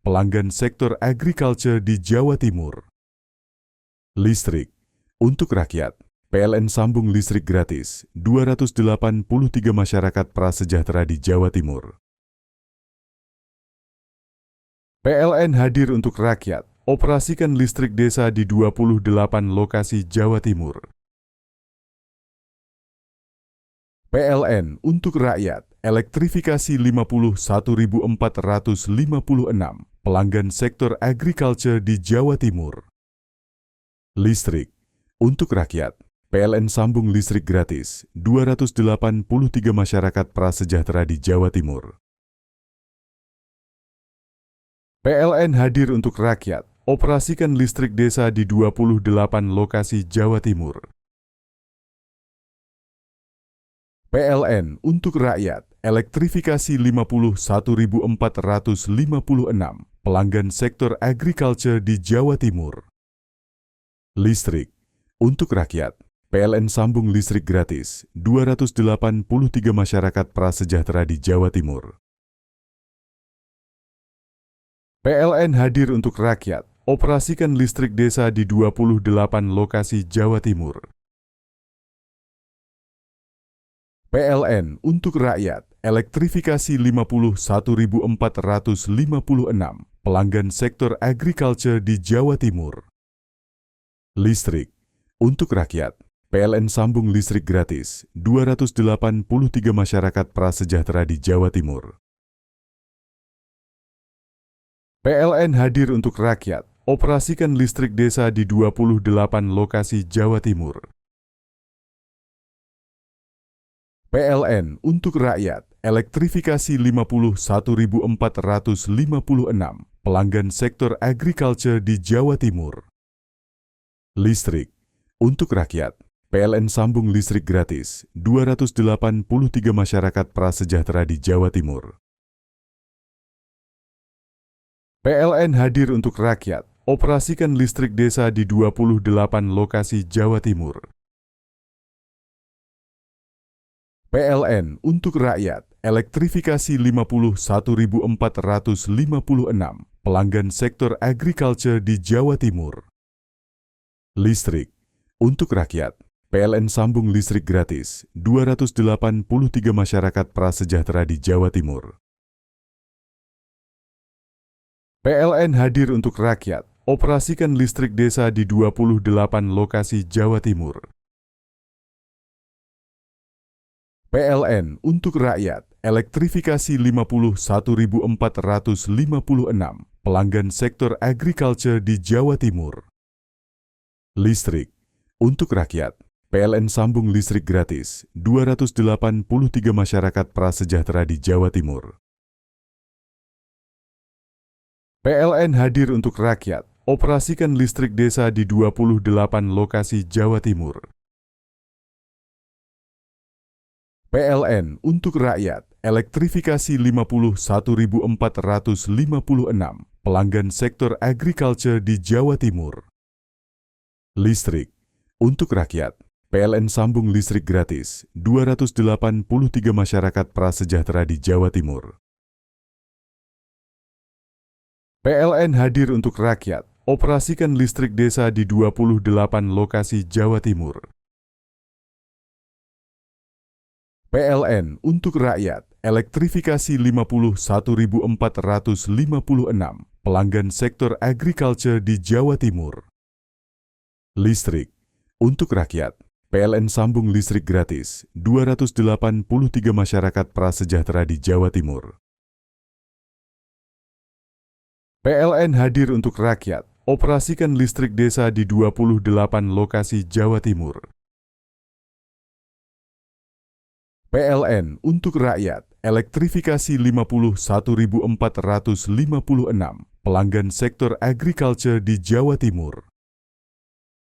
pelanggan sektor agriculture di Jawa Timur. Listrik untuk rakyat, PLN sambung listrik gratis 283 masyarakat prasejahtera di Jawa Timur. PLN hadir untuk rakyat, operasikan listrik desa di 28 lokasi Jawa Timur. PLN untuk rakyat, elektrifikasi 51.456 pelanggan sektor agriculture di Jawa Timur. Listrik untuk rakyat, PLN sambung listrik gratis 283 masyarakat prasejahtera di Jawa Timur. PLN hadir untuk rakyat, operasikan listrik desa di 28 lokasi Jawa Timur. PLN untuk rakyat, elektrifikasi 51.456 pelanggan sektor agriculture di Jawa Timur. Listrik untuk rakyat, PLN sambung listrik gratis 283 masyarakat prasejahtera di Jawa Timur. PLN hadir untuk rakyat, operasikan listrik desa di 28 lokasi Jawa Timur. PLN untuk rakyat, elektrifikasi 51.456 pelanggan sektor agriculture di Jawa Timur. Listrik untuk rakyat, PLN sambung listrik gratis 283 masyarakat prasejahtera di Jawa Timur. PLN hadir untuk rakyat, operasikan listrik desa di 28 lokasi Jawa Timur. PLN untuk rakyat, elektrifikasi 51.456 pelanggan sektor agriculture di Jawa Timur. Listrik untuk rakyat, PLN sambung listrik gratis 283 masyarakat prasejahtera di Jawa Timur. PLN hadir untuk rakyat, operasikan listrik desa di 28 lokasi Jawa Timur. PLN untuk rakyat, elektrifikasi 51.456 pelanggan sektor agriculture di Jawa Timur. Listrik untuk rakyat, PLN sambung listrik gratis 283 masyarakat prasejahtera di Jawa Timur. PLN hadir untuk rakyat, operasikan listrik desa di 28 lokasi Jawa Timur. PLN untuk rakyat, elektrifikasi 51.456 pelanggan sektor agriculture di Jawa Timur. Listrik untuk rakyat, PLN sambung listrik gratis 283 masyarakat prasejahtera di Jawa Timur. PLN hadir untuk rakyat, operasikan listrik desa di 28 lokasi Jawa Timur. PLN untuk rakyat, elektrifikasi 51.456 pelanggan sektor agriculture di Jawa Timur. Listrik untuk rakyat, PLN sambung listrik gratis 283 masyarakat prasejahtera di Jawa Timur. PLN hadir untuk rakyat, operasikan listrik desa di 28 lokasi Jawa Timur. PLN untuk rakyat, elektrifikasi 51.456 pelanggan sektor agriculture di Jawa Timur. Listrik untuk rakyat, PLN sambung listrik gratis 283 masyarakat prasejahtera di Jawa Timur. PLN hadir untuk rakyat, operasikan listrik desa di 28 lokasi Jawa Timur. PLN untuk rakyat, elektrifikasi 51.456 pelanggan sektor agriculture di Jawa Timur.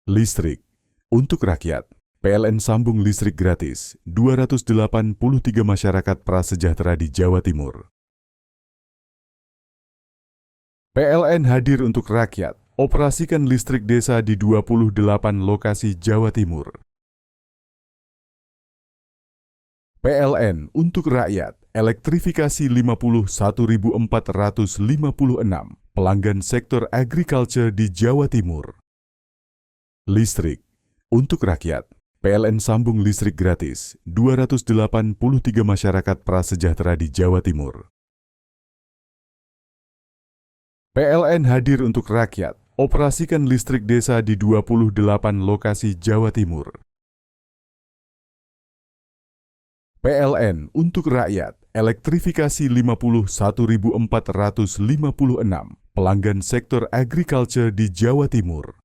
Listrik untuk rakyat, PLN sambung listrik gratis 283 masyarakat prasejahtera di Jawa Timur. PLN hadir untuk rakyat, operasikan listrik desa di 28 lokasi Jawa Timur. PLN untuk rakyat, elektrifikasi 51.456 pelanggan sektor agriculture di Jawa Timur. Listrik untuk rakyat, PLN sambung listrik gratis 283 masyarakat prasejahtera di Jawa Timur. PLN hadir untuk rakyat, operasikan listrik desa di 28 lokasi Jawa Timur. PLN untuk rakyat, elektrifikasi 51.456 pelanggan sektor agriculture di Jawa Timur.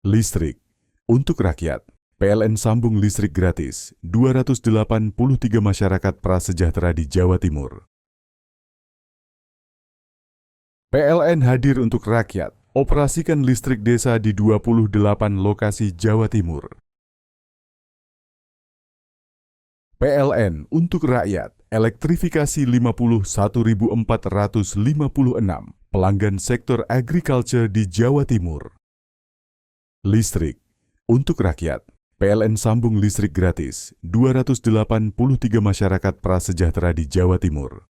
Listrik untuk rakyat, PLN sambung listrik gratis 283 masyarakat prasejahtera di Jawa Timur. PLN hadir untuk rakyat, operasikan listrik desa di 28 lokasi Jawa Timur. PLN untuk rakyat, elektrifikasi 51.456 pelanggan sektor agriculture di Jawa Timur. Listrik untuk rakyat, PLN sambung listrik gratis 283 masyarakat prasejahtera di Jawa Timur.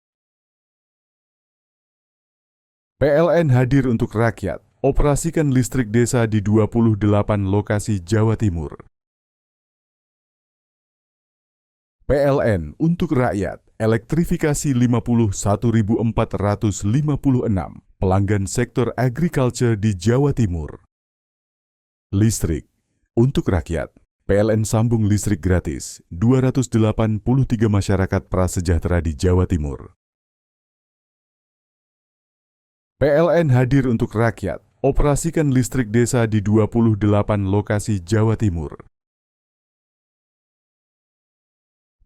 PLN hadir untuk rakyat, operasikan listrik desa di 28 lokasi Jawa Timur. PLN untuk rakyat, elektrifikasi 51.456 pelanggan sektor agriculture di Jawa Timur. Listrik untuk rakyat, PLN sambung listrik gratis 283 masyarakat prasejahtera di Jawa Timur. PLN hadir untuk rakyat, operasikan listrik desa di 28 lokasi Jawa Timur.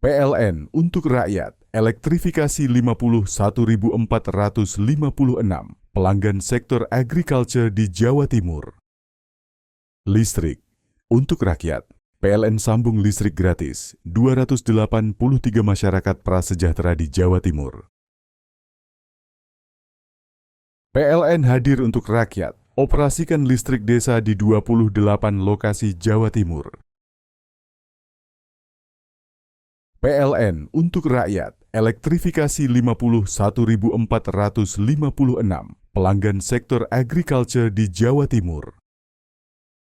PLN untuk rakyat, elektrifikasi 51.456 pelanggan sektor agriculture di Jawa Timur. Listrik untuk rakyat, PLN sambung listrik gratis 283 masyarakat prasejahtera di Jawa Timur. PLN hadir untuk rakyat, operasikan listrik desa di 28 lokasi Jawa Timur. PLN untuk rakyat, elektrifikasi 51.456 pelanggan sektor agriculture di Jawa Timur.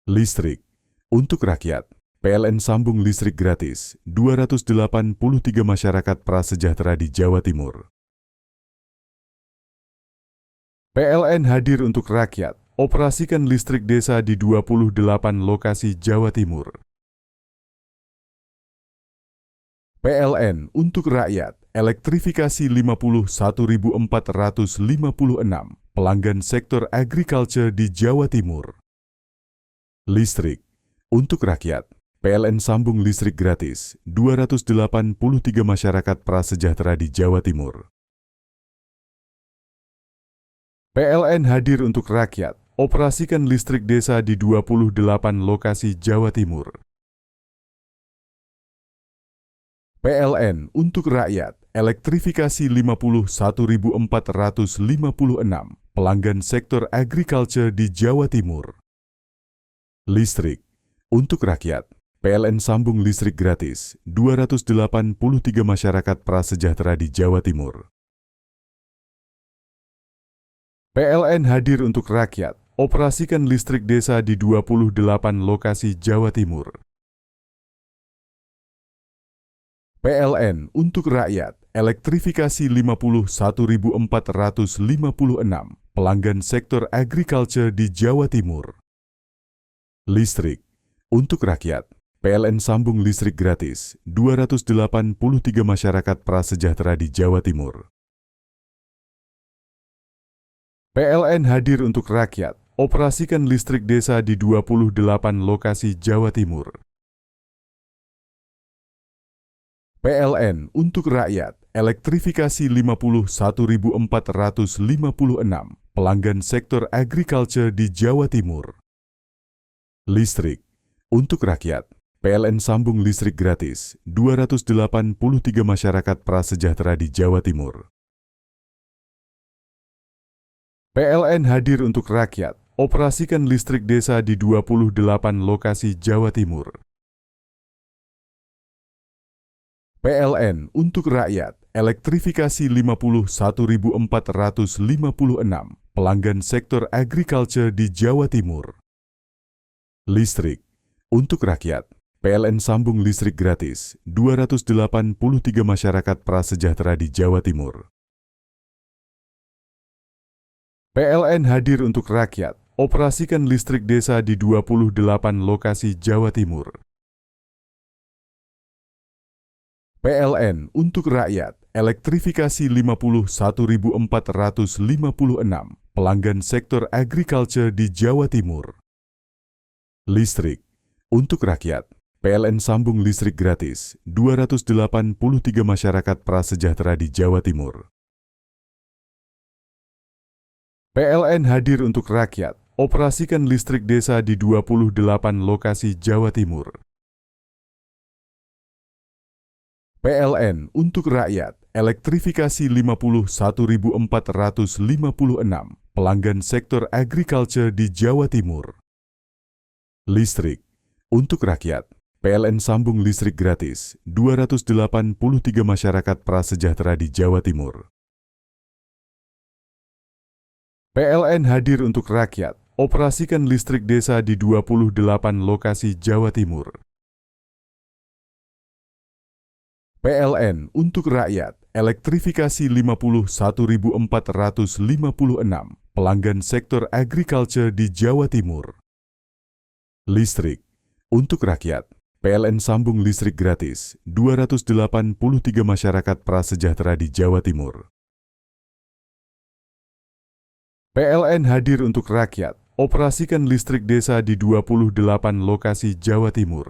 Listrik untuk rakyat, PLN sambung listrik gratis 283 masyarakat prasejahtera di Jawa Timur. PLN hadir untuk rakyat, operasikan listrik desa di 28 lokasi Jawa Timur. PLN untuk rakyat, elektrifikasi 51.456 pelanggan sektor agriculture di Jawa Timur. Listrik untuk rakyat, PLN sambung listrik gratis 283 masyarakat prasejahtera di Jawa Timur. PLN hadir untuk rakyat, operasikan listrik desa di 28 lokasi Jawa Timur. PLN untuk rakyat, elektrifikasi 51.456 pelanggan sektor agriculture di Jawa Timur. Listrik untuk rakyat, PLN sambung listrik gratis 283 masyarakat prasejahtera di Jawa Timur. PLN hadir untuk rakyat, operasikan listrik desa di 28 lokasi Jawa Timur. PLN untuk rakyat, elektrifikasi 51.456 pelanggan sektor agriculture di Jawa Timur. Listrik untuk rakyat, PLN sambung listrik gratis 283 masyarakat prasejahtera di Jawa Timur. PLN hadir untuk rakyat, operasikan listrik desa di 28 lokasi Jawa Timur. PLN untuk rakyat, elektrifikasi 51.456 pelanggan sektor agriculture di Jawa Timur. Listrik untuk rakyat, PLN sambung listrik gratis 283 masyarakat prasejahtera di Jawa Timur. PLN hadir untuk rakyat, operasikan listrik desa di 28 lokasi Jawa Timur. PLN untuk rakyat, elektrifikasi 51.456 pelanggan sektor agriculture di Jawa Timur. Listrik untuk rakyat, PLN sambung listrik gratis 283 masyarakat prasejahtera di Jawa Timur. PLN hadir untuk rakyat, operasikan listrik desa di 28 lokasi Jawa Timur. PLN untuk rakyat, elektrifikasi 51.456 pelanggan sektor agriculture di Jawa Timur. Listrik untuk rakyat, PLN sambung listrik gratis 283 masyarakat prasejahtera di Jawa Timur. PLN hadir untuk rakyat, operasikan listrik desa di 28 lokasi Jawa Timur. PLN untuk rakyat, elektrifikasi 51.456 pelanggan sektor agriculture di Jawa Timur. Listrik untuk rakyat, PLN sambung listrik gratis 283 masyarakat prasejahtera di Jawa Timur. PLN hadir untuk rakyat, operasikan listrik desa di 28 lokasi Jawa Timur. PLN untuk rakyat, elektrifikasi 51.456 pelanggan sektor agriculture di Jawa Timur. Listrik untuk rakyat, PLN sambung listrik gratis 283 masyarakat prasejahtera di Jawa Timur. PLN hadir untuk rakyat, operasikan listrik desa di 28 lokasi Jawa Timur.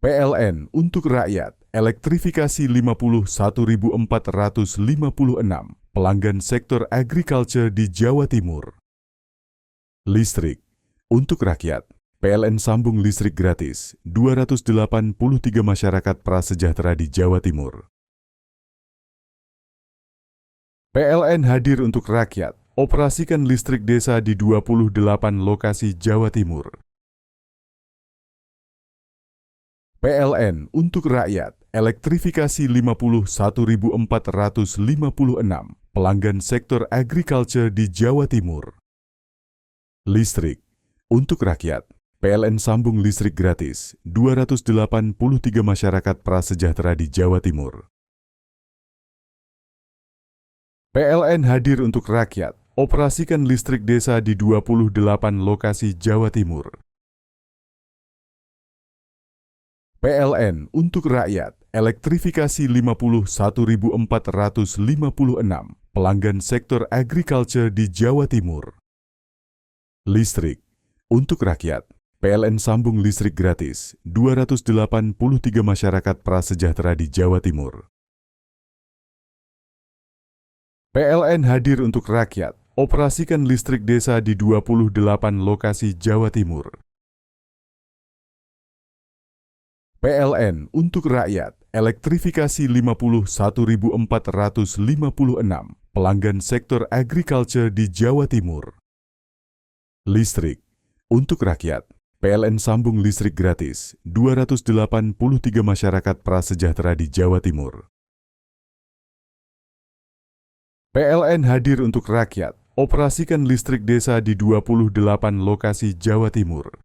PLN untuk rakyat, elektrifikasi 51.456 pelanggan sektor agriculture di Jawa Timur. Listrik untuk rakyat, PLN sambung listrik gratis 283 masyarakat prasejahtera di Jawa Timur. PLN hadir untuk rakyat, operasikan listrik desa di 28 lokasi Jawa Timur. PLN untuk rakyat, elektrifikasi 51.456 pelanggan sektor agriculture di Jawa Timur. Listrik untuk rakyat, PLN sambung listrik gratis 283 masyarakat prasejahtera di Jawa Timur. PLN hadir untuk rakyat, operasikan listrik desa di 28 lokasi Jawa Timur. PLN untuk rakyat, elektrifikasi 51.456 pelanggan sektor agriculture di Jawa Timur. Listrik untuk rakyat, PLN sambung listrik gratis 283 masyarakat prasejahtera di Jawa Timur. PLN hadir untuk rakyat, operasikan listrik desa di 28 lokasi Jawa Timur. PLN untuk rakyat, elektrifikasi 51.456 pelanggan sektor agriculture di Jawa Timur. Listrik untuk rakyat, PLN sambung listrik gratis 283 masyarakat prasejahtera di Jawa Timur. PLN hadir untuk rakyat, operasikan listrik desa di 28 lokasi Jawa Timur.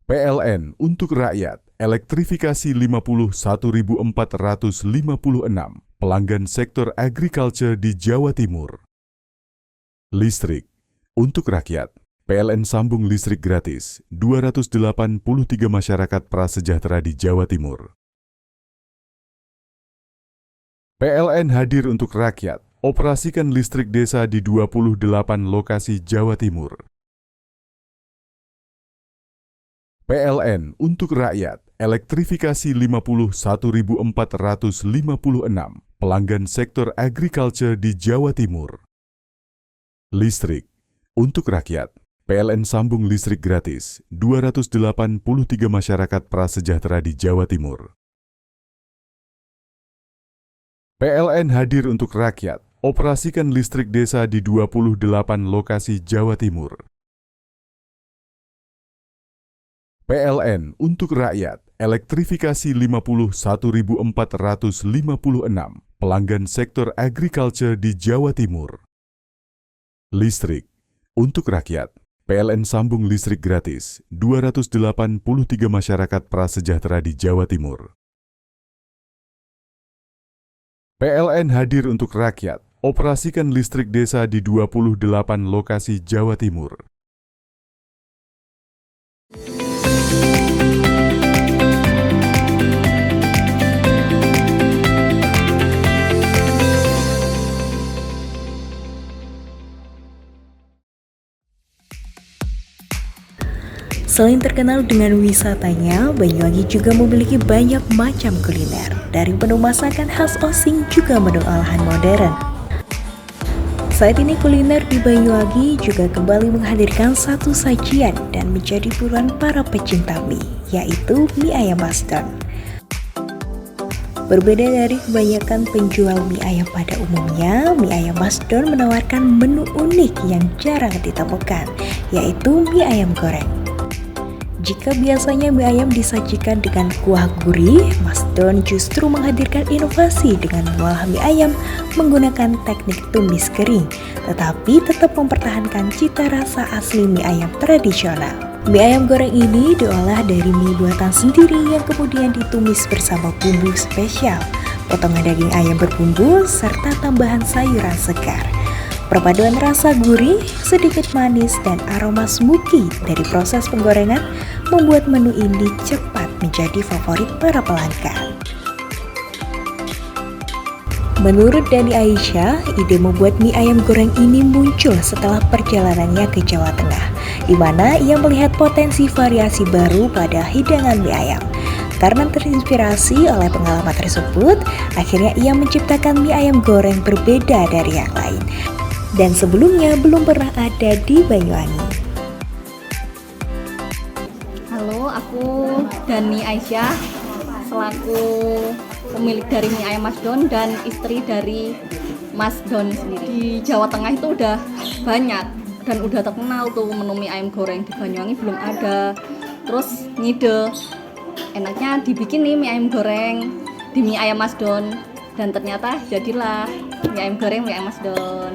PLN untuk rakyat, elektrifikasi 51.456 pelanggan sektor agriculture di Jawa Timur. Listrik untuk rakyat, PLN sambung listrik gratis 283 masyarakat prasejahtera di Jawa Timur. PLN hadir untuk rakyat, operasikan listrik desa di 28 lokasi Jawa Timur. PLN untuk rakyat, elektrifikasi 51.456 pelanggan sektor agriculture di Jawa Timur. Listrik untuk rakyat, PLN sambung listrik gratis 283 masyarakat prasejahtera di Jawa Timur. PLN hadir untuk rakyat, operasikan listrik desa di 28 lokasi Jawa Timur. PLN untuk rakyat, elektrifikasi 51.456 pelanggan sektor agriculture di Jawa Timur. Listrik untuk rakyat, PLN sambung listrik gratis 283 masyarakat prasejahtera di Jawa Timur. PLN hadir untuk rakyat, operasikan listrik desa di 28 lokasi Jawa Timur. Selain terkenal dengan wisatanya, Banyuwangi juga memiliki banyak macam kuliner. Dari menu masakan khas Osing juga menu olahan modern. Saat ini kuliner di Banyuwangi juga kembali menghadirkan satu sajian dan menjadi buruan para pecinta mie, yaitu mie ayam Masdon. Berbeda dari kebanyakan penjual mie ayam pada umumnya, mie ayam Masdon menawarkan menu unik yang jarang ditemukan, yaitu mie ayam goreng. Jika biasanya mie ayam disajikan dengan kuah gurih, Masdon justru menghadirkan inovasi dengan mengolah mie ayam menggunakan teknik tumis kering, tetapi tetap mempertahankan cita rasa asli mie ayam tradisional. Mie ayam goreng ini diolah dari mie buatan sendiri yang kemudian ditumis bersama bumbu spesial, potongan daging ayam berbumbu, serta tambahan sayuran segar. Perpaduan rasa gurih, sedikit manis, dan aroma smoky dari proses penggorengan membuat menu ini cepat menjadi favorit para pelanggan. Menurut Dani Aisyah, ide membuat mie ayam goreng ini muncul setelah perjalanannya ke Jawa Tengah, di mana ia melihat potensi variasi baru pada hidangan mie ayam. Karena terinspirasi oleh pengalaman tersebut, akhirnya ia menciptakan mie ayam goreng berbeda dari yang lain, dan sebelumnya belum pernah ada di Banyuwangi. Halo, aku Dani Aisyah, selaku pemilik dari mie ayam Masdon dan istri dari Masdon sendiri. Di Jawa Tengah itu udah banyak dan udah terkenal tuh menu mie ayam goreng. Di Banyuwangi belum ada. Terus ngide, enaknya dibikin nih mie ayam goreng di mie ayam Masdon, dan ternyata jadilah mie ayam goreng mie ayam Masdon.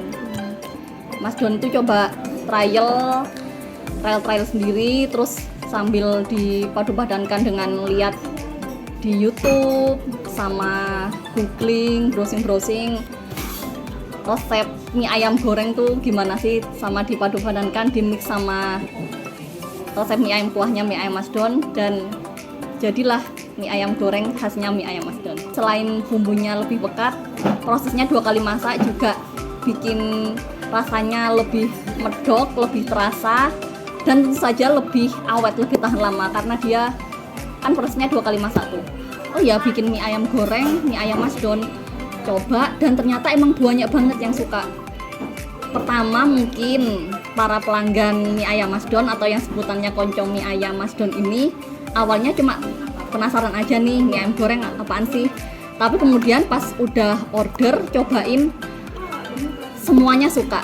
Masdon itu coba trial sendiri, terus sambil dipadu-padankan dengan lihat di YouTube sama googling, browsing resep mie ayam goreng tuh gimana sih, sama dipadu-padankan, dimix sama resep mie ayam kuahnya mie ayam Masdon, dan jadilah mie ayam goreng khasnya mie ayam Masdon. Selain bumbunya lebih pekat, prosesnya 2 kali masak juga bikin rasanya lebih medok, lebih terasa, dan tentu saja lebih awet, lebih tahan lama karena dia kan prosesnya 2 kali masak tuh. Oh ya, bikin mie ayam goreng, mie ayam Masdon, coba, dan ternyata emang banyak banget yang suka. Pertama mungkin para pelanggan mie ayam Masdon atau yang sebutannya koncong mie ayam Masdon ini awalnya cuma penasaran aja nih, mie ayam goreng apaan sih, tapi kemudian pas udah order, cobain, semuanya suka.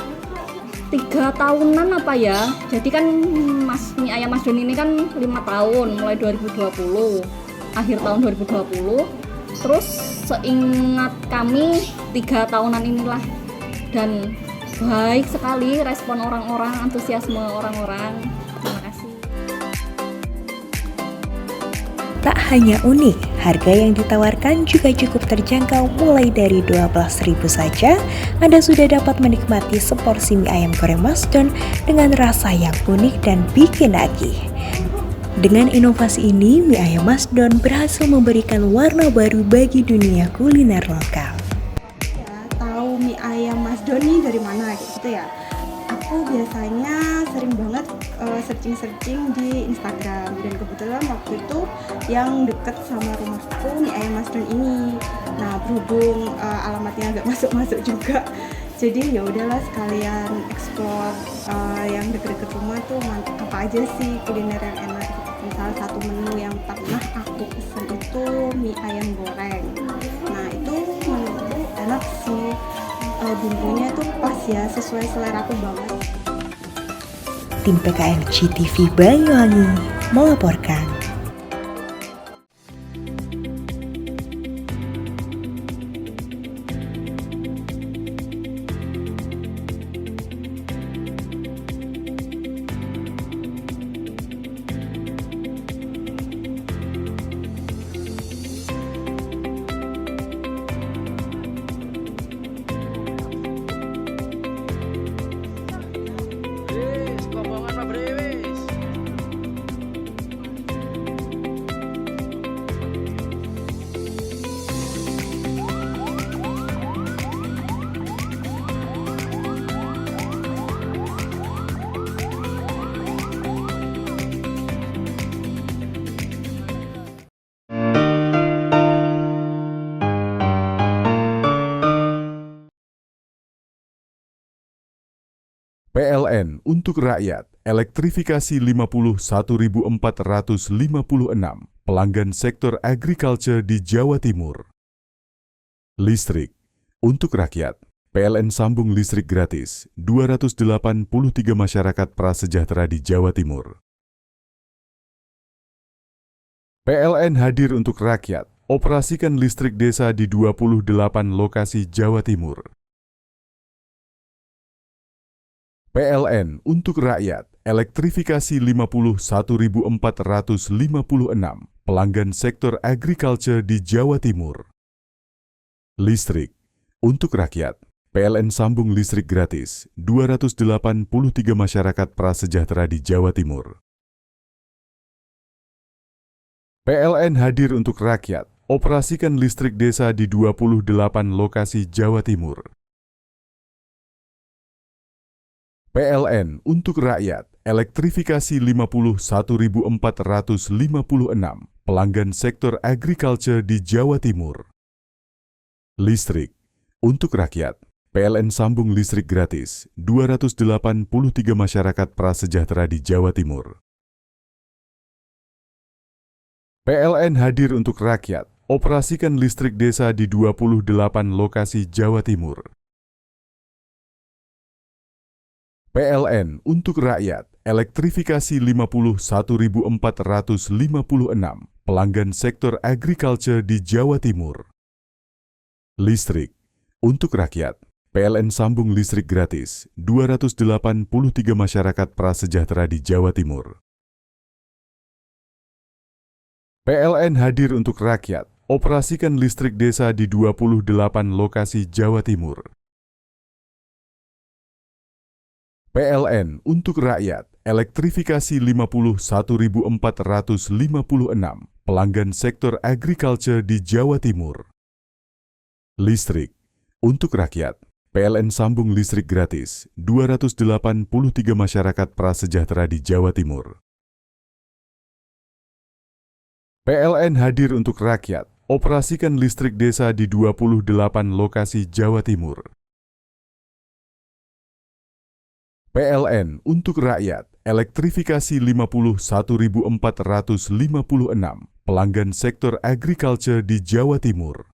3 tahunan apa ya, jadi kan mie ayam Masdon ini kan 5 tahun, mulai 2020, akhir tahun 2020, terus seingat kami 3 tahunan inilah, dan baik sekali respon orang-orang, antusiasme orang-orang. Terima kasih. Tak hanya unik, harga yang ditawarkan juga cukup terjangkau mulai dari 12.000 saja. Anda sudah dapat menikmati seporsi mie ayam goreng Mas Don dengan rasa yang unik dan bikin nagih. Dengan inovasi ini, mie ayam Mas Don berhasil memberikan warna baru bagi dunia kuliner lokal. Tahu mie ayam Mas Don nih dari mana gitu ya? Aku biasanya sering banget searching di Instagram, dan kebetulan waktu itu yang deket sama rumahku mie ayam Mas Don ini. Nah, berhubung alamatnya agak masuk juga, jadi ya udahlah sekalian explore yang deket-deket rumah tuh apa aja sih kuliner yang enak. Salah satu menu yang pernah aku pesen itu mie ayam goreng. Nah, itu menurutku enak sih. Bumbunya tuh pas ya, sesuai selera aku banget. Tim PKN CTV Banyuwangi melaporkan. PLN untuk rakyat, elektrifikasi 51.456 pelanggan sektor agriculture di Jawa Timur. Listrik untuk rakyat, PLN sambung listrik gratis 283 masyarakat prasejahtera di Jawa Timur. PLN hadir untuk rakyat, operasikan listrik desa di 28 lokasi Jawa Timur. PLN untuk rakyat, elektrifikasi 51.456 pelanggan sektor agriculture di Jawa Timur. Listrik untuk rakyat, PLN sambung listrik gratis 283 masyarakat prasejahtera di Jawa Timur. PLN hadir untuk rakyat, operasikan listrik desa di 28 lokasi Jawa Timur. PLN untuk rakyat, elektrifikasi 51.456 pelanggan sektor agriculture di Jawa Timur. Listrik untuk rakyat, PLN sambung listrik gratis 283 masyarakat prasejahtera di Jawa Timur. PLN hadir untuk rakyat, operasikan listrik desa di 28 lokasi Jawa Timur. PLN untuk rakyat, elektrifikasi 51.456 pelanggan sektor agriculture di Jawa Timur. Listrik untuk rakyat, PLN sambung listrik gratis 283 masyarakat prasejahtera di Jawa Timur. PLN hadir untuk rakyat, operasikan listrik desa di 28 lokasi Jawa Timur. PLN untuk rakyat, elektrifikasi 51.456 pelanggan sektor agriculture di Jawa Timur. Listrik untuk rakyat, PLN sambung listrik gratis 283 masyarakat prasejahtera di Jawa Timur. PLN hadir untuk rakyat, operasikan listrik desa di 28 lokasi Jawa Timur. PLN untuk rakyat, elektrifikasi 51.456 pelanggan sektor agriculture di Jawa Timur.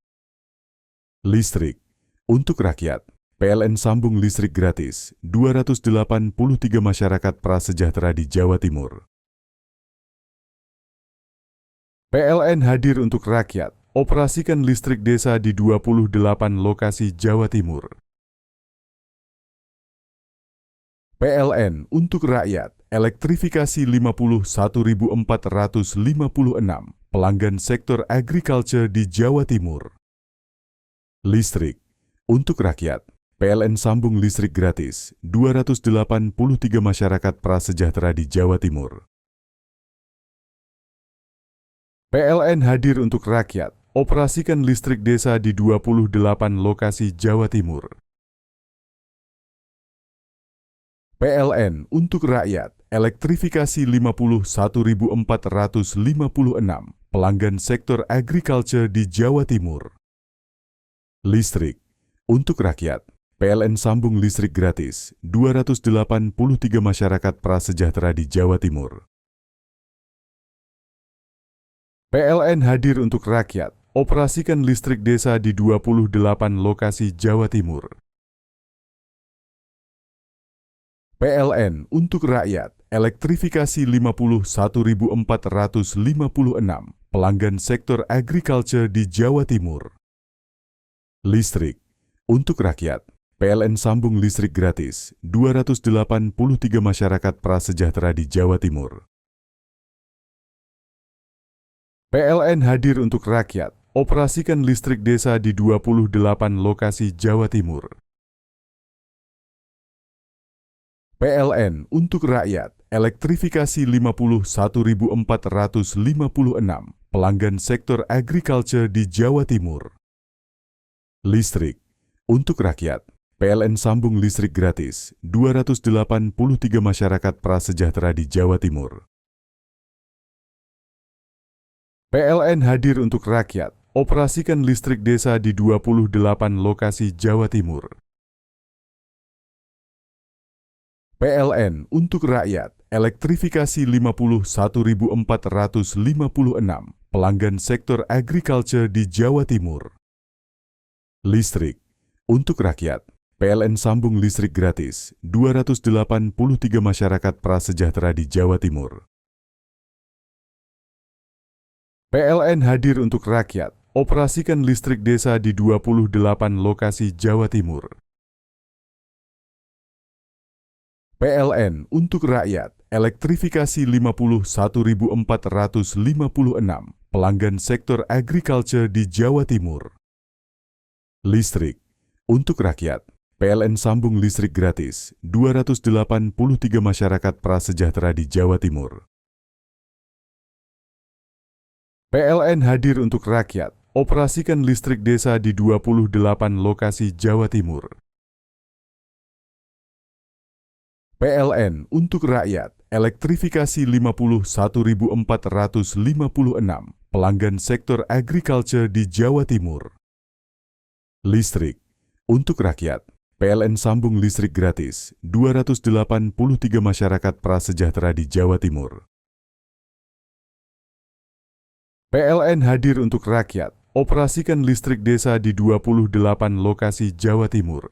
Listrik untuk rakyat, PLN sambung listrik gratis 283 masyarakat prasejahtera di Jawa Timur. PLN hadir untuk rakyat, operasikan listrik desa di 28 lokasi Jawa Timur. PLN untuk rakyat, elektrifikasi 51.456 pelanggan sektor agriculture di Jawa Timur. Listrik untuk rakyat, PLN sambung listrik gratis 283 masyarakat prasejahtera di Jawa Timur. PLN hadir untuk rakyat, operasikan listrik desa di 28 lokasi Jawa Timur. PLN untuk rakyat, elektrifikasi 51.456 pelanggan sektor agriculture di Jawa Timur. Listrik untuk rakyat, PLN sambung listrik gratis 283 masyarakat prasejahtera di Jawa Timur. PLN hadir untuk rakyat, operasikan listrik desa di 28 lokasi Jawa Timur. PLN untuk rakyat, elektrifikasi 51.456 pelanggan sektor agriculture di Jawa Timur. Listrik untuk rakyat, PLN sambung listrik gratis 283 masyarakat prasejahtera di Jawa Timur. PLN hadir untuk rakyat, operasikan listrik desa di 28 lokasi Jawa Timur. PLN untuk rakyat, elektrifikasi 51.456 pelanggan sektor agriculture di Jawa Timur. Listrik untuk rakyat, PLN sambung listrik gratis 283 masyarakat prasejahtera di Jawa Timur. PLN hadir untuk rakyat, operasikan listrik desa di 28 lokasi Jawa Timur. PLN untuk rakyat, elektrifikasi 51.456 pelanggan sektor agriculture di Jawa Timur. Listrik untuk rakyat, PLN sambung listrik gratis 283 masyarakat prasejahtera di Jawa Timur. PLN hadir untuk rakyat, operasikan listrik desa di 28 lokasi Jawa Timur. PLN untuk rakyat, elektrifikasi 51.456 pelanggan sektor agriculture di Jawa Timur. Listrik untuk rakyat, PLN sambung listrik gratis 283 masyarakat prasejahtera di Jawa Timur. PLN hadir untuk rakyat, operasikan listrik desa di 28 lokasi Jawa Timur. PLN untuk rakyat, elektrifikasi 51.456 pelanggan sektor agriculture di Jawa Timur. Listrik untuk rakyat, PLN sambung listrik gratis 283 masyarakat prasejahtera di Jawa Timur. PLN hadir untuk rakyat, operasikan listrik desa di 28 lokasi Jawa Timur.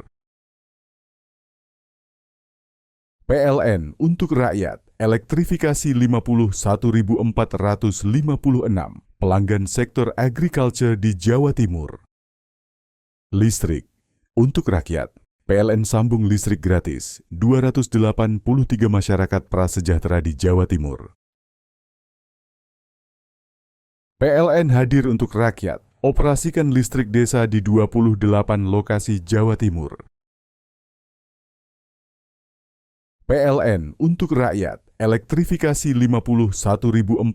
PLN untuk rakyat, elektrifikasi 51.456 pelanggan sektor agriculture di Jawa Timur. Listrik untuk rakyat, PLN sambung listrik gratis 283 masyarakat prasejahtera di Jawa Timur. PLN hadir untuk rakyat, operasikan listrik desa di 28 lokasi Jawa Timur. PLN untuk rakyat, elektrifikasi 51.456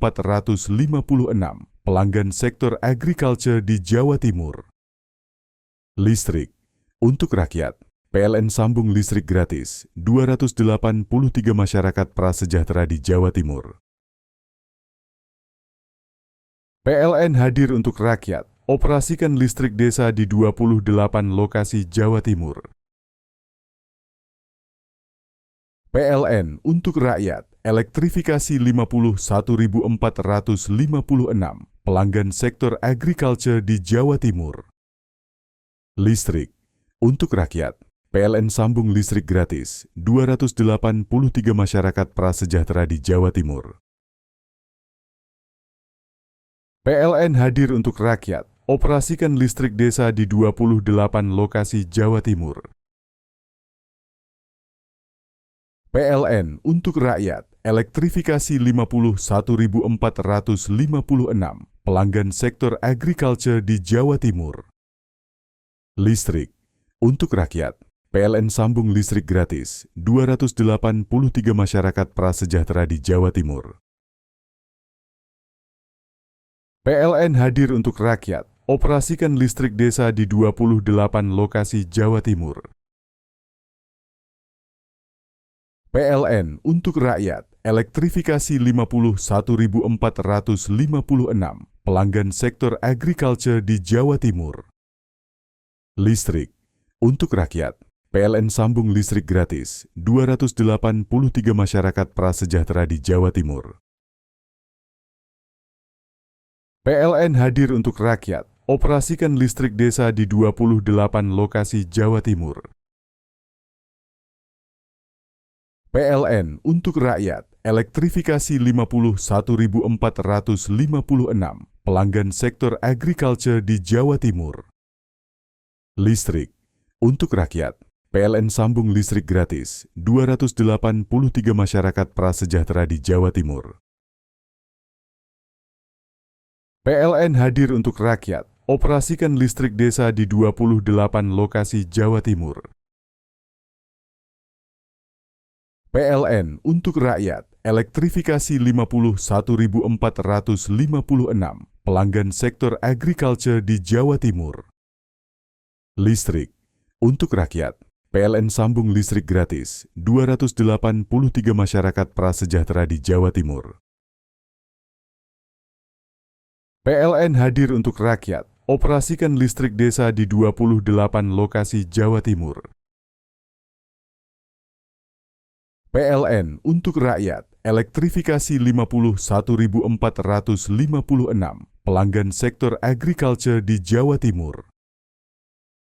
pelanggan sektor agriculture di Jawa Timur. Listrik untuk rakyat, PLN sambung listrik gratis 283 masyarakat prasejahtera di Jawa Timur. PLN hadir untuk rakyat, operasikan listrik desa di 28 lokasi Jawa Timur. PLN untuk rakyat, elektrifikasi 51.456 pelanggan sektor agriculture di Jawa Timur. Listrik untuk rakyat, PLN sambung listrik gratis 283 masyarakat prasejahtera di Jawa Timur. PLN hadir untuk rakyat, operasikan listrik desa di 28 lokasi Jawa Timur. PLN untuk rakyat, elektrifikasi 51.456 pelanggan sektor agriculture di Jawa Timur. Listrik untuk rakyat, PLN sambung listrik gratis 283 masyarakat prasejahtera di Jawa Timur. PLN hadir untuk rakyat, operasikan listrik desa di 28 lokasi Jawa Timur. PLN untuk rakyat, elektrifikasi 51.456 pelanggan sektor agriculture di Jawa Timur. Listrik untuk rakyat, PLN sambung listrik gratis 283 masyarakat prasejahtera di Jawa Timur. PLN hadir untuk rakyat, operasikan listrik desa di 28 lokasi Jawa Timur. PLN untuk rakyat, elektrifikasi 51.456 pelanggan sektor agriculture di Jawa Timur. Listrik untuk rakyat, PLN sambung listrik gratis 283 masyarakat prasejahtera di Jawa Timur. PLN hadir untuk rakyat, operasikan listrik desa di 28 lokasi Jawa Timur. PLN untuk rakyat, elektrifikasi 51.456 pelanggan sektor agriculture di Jawa Timur. Listrik untuk rakyat, PLN sambung listrik gratis 283 masyarakat prasejahtera di Jawa Timur. PLN hadir untuk rakyat, operasikan listrik desa di 28 lokasi Jawa Timur. PLN untuk rakyat, elektrifikasi 51.456 pelanggan sektor agriculture di Jawa Timur.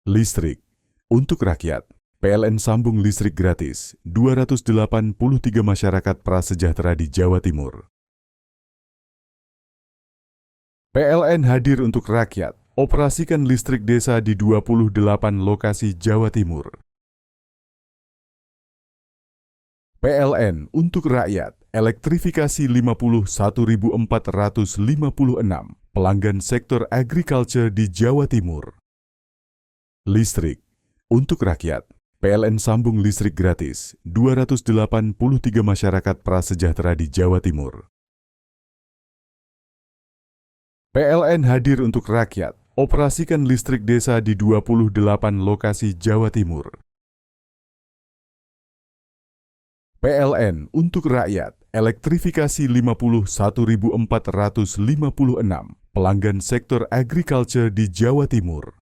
Listrik untuk rakyat, PLN sambung listrik gratis 283 masyarakat prasejahtera di Jawa Timur. PLN hadir untuk rakyat, operasikan listrik desa di 28 lokasi Jawa Timur. PLN untuk rakyat, elektrifikasi 51.456 pelanggan sektor agriculture di Jawa Timur. Listrik untuk rakyat, PLN sambung listrik gratis 283 masyarakat prasejahtera di Jawa Timur. PLN hadir untuk rakyat, operasikan listrik desa di 28 lokasi Jawa Timur. PLN untuk rakyat, elektrifikasi 51.456 pelanggan sektor agriculture di Jawa Timur.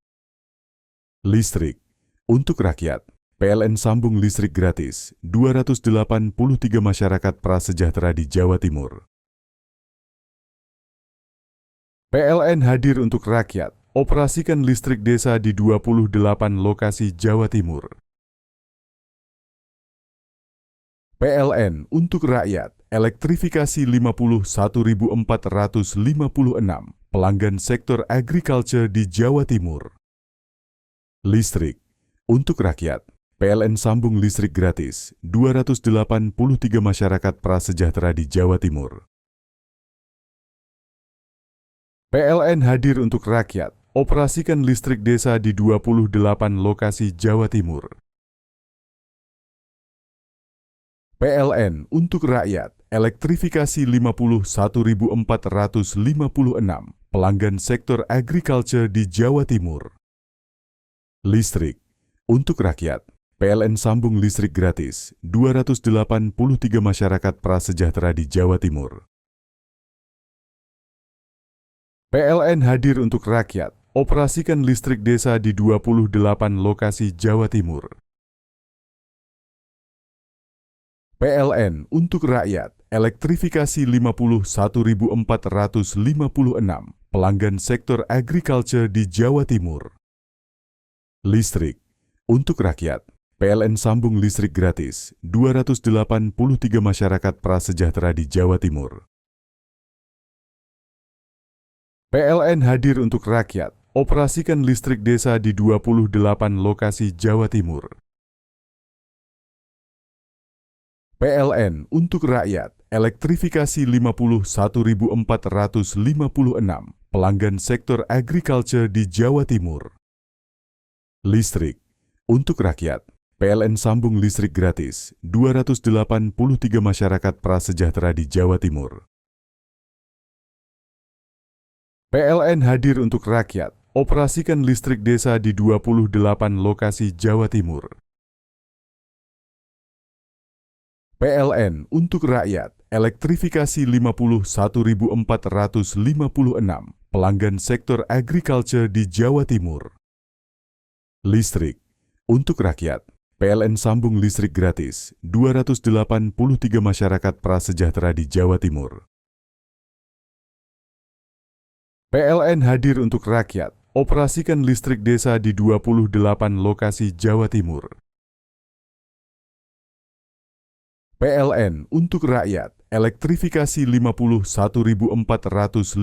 Listrik untuk rakyat, PLN sambung listrik gratis 283 masyarakat prasejahtera di Jawa Timur. PLN hadir untuk rakyat, operasikan listrik desa di 28 lokasi Jawa Timur. PLN untuk rakyat, elektrifikasi 51.456 pelanggan sektor agriculture di Jawa Timur. Listrik untuk rakyat, PLN sambung listrik gratis 283 masyarakat prasejahtera di Jawa Timur. PLN hadir untuk rakyat, operasikan listrik desa di 28 lokasi Jawa Timur. PLN untuk rakyat, elektrifikasi 51.456 pelanggan sektor agriculture di Jawa Timur. Listrik untuk rakyat, PLN sambung listrik gratis 283 masyarakat prasejahtera di Jawa Timur. PLN hadir untuk rakyat, operasikan listrik desa di 28 lokasi Jawa Timur. PLN untuk rakyat, elektrifikasi 51.456 pelanggan sektor agriculture di Jawa Timur. Listrik untuk rakyat, PLN sambung listrik gratis 283 masyarakat prasejahtera di Jawa Timur. PLN hadir untuk rakyat, operasikan listrik desa di 28 lokasi Jawa Timur. PLN untuk rakyat, elektrifikasi 51.456 pelanggan sektor agriculture di Jawa Timur. Listrik untuk rakyat, PLN sambung listrik gratis 283 masyarakat prasejahtera di Jawa Timur. PLN hadir untuk rakyat, operasikan listrik desa di 28 lokasi Jawa Timur. PLN untuk rakyat, elektrifikasi 51.456 pelanggan sektor agriculture di Jawa Timur. Listrik untuk rakyat, PLN sambung listrik gratis 283 masyarakat prasejahtera di Jawa Timur. PLN hadir untuk rakyat, operasikan listrik desa di 28 lokasi Jawa Timur. PLN untuk rakyat, elektrifikasi 51.456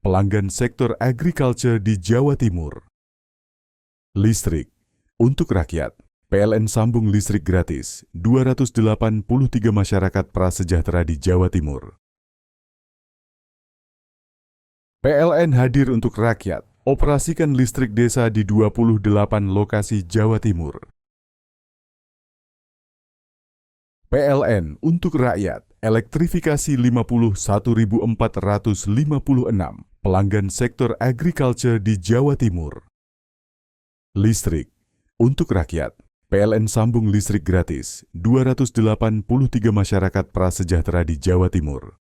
pelanggan sektor agriculture di Jawa Timur. Listrik untuk rakyat, PLN sambung listrik gratis 283 masyarakat prasejahtera di Jawa Timur. PLN hadir untuk rakyat, operasikan listrik desa di 28 lokasi Jawa Timur. PLN untuk rakyat, elektrifikasi 51.456 pelanggan sektor agriculture di Jawa Timur. Listrik untuk rakyat, PLN sambung listrik gratis 283 masyarakat prasejahtera di Jawa Timur.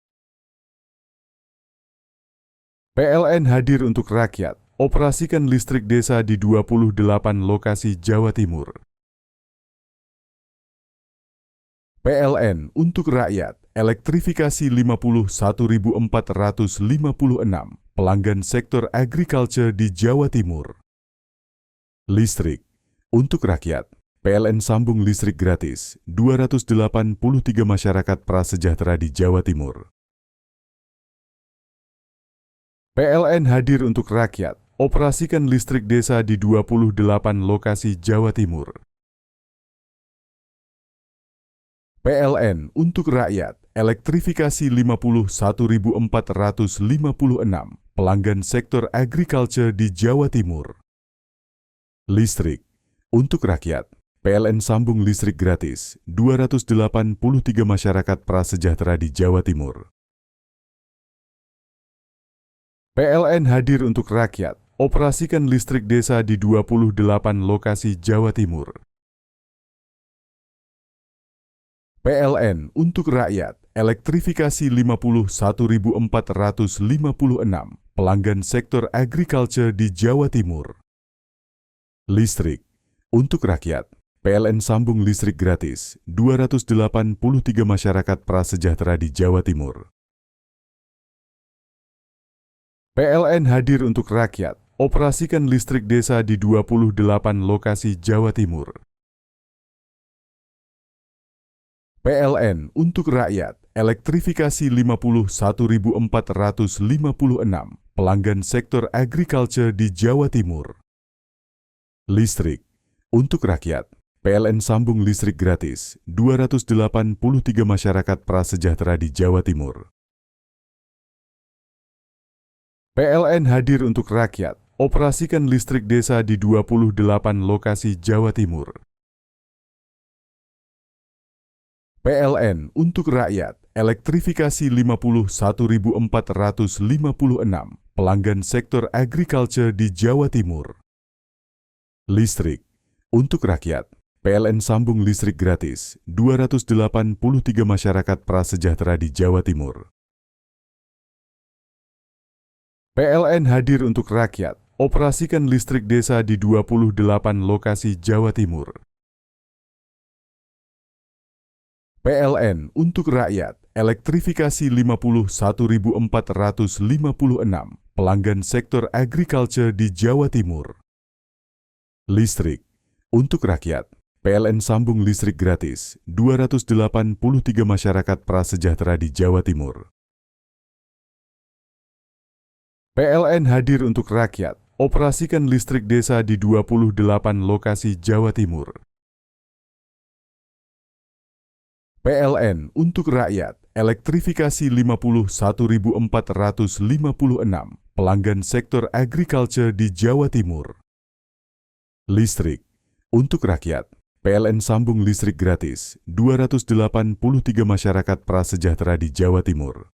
PLN hadir untuk rakyat, operasikan listrik desa di 28 lokasi Jawa Timur. PLN untuk rakyat, elektrifikasi 51.456 pelanggan sektor agriculture di Jawa Timur. Listrik untuk rakyat, PLN sambung listrik gratis 283 masyarakat prasejahtera di Jawa Timur. PLN hadir untuk rakyat, operasikan listrik desa di 28 lokasi Jawa Timur. PLN untuk rakyat, elektrifikasi 51.456 pelanggan sektor agriculture di Jawa Timur. Listrik untuk rakyat, PLN sambung listrik gratis 283 masyarakat prasejahtera di Jawa Timur. PLN hadir untuk rakyat, operasikan listrik desa di 28 lokasi Jawa Timur. PLN untuk rakyat, elektrifikasi 51.456 pelanggan sektor agriculture di Jawa Timur. Listrik untuk rakyat, PLN sambung listrik gratis 283 masyarakat prasejahtera di Jawa Timur. PLN hadir untuk rakyat, operasikan listrik desa di 28 lokasi Jawa Timur. PLN untuk rakyat, elektrifikasi 51.456 pelanggan sektor agriculture di Jawa Timur. Listrik untuk rakyat, PLN sambung listrik gratis 283 masyarakat prasejahtera di Jawa Timur. PLN hadir untuk rakyat, operasikan listrik desa di 28 lokasi Jawa Timur. PLN untuk rakyat, elektrifikasi 51.456 pelanggan sektor agriculture di Jawa Timur. Listrik untuk rakyat, PLN sambung listrik gratis 283 masyarakat prasejahtera di Jawa Timur. PLN hadir untuk rakyat, operasikan listrik desa di 28 lokasi Jawa Timur. PLN untuk rakyat, elektrifikasi 51.456 pelanggan sektor agriculture di Jawa Timur. Listrik untuk rakyat, PLN sambung listrik gratis 283 masyarakat prasejahtera di Jawa Timur. PLN hadir untuk rakyat, operasikan listrik desa di 28 lokasi Jawa Timur. PLN untuk rakyat, elektrifikasi 51.456 pelanggan sektor agriculture di Jawa Timur. Listrik untuk rakyat, PLN sambung listrik gratis 283 masyarakat prasejahtera di Jawa Timur.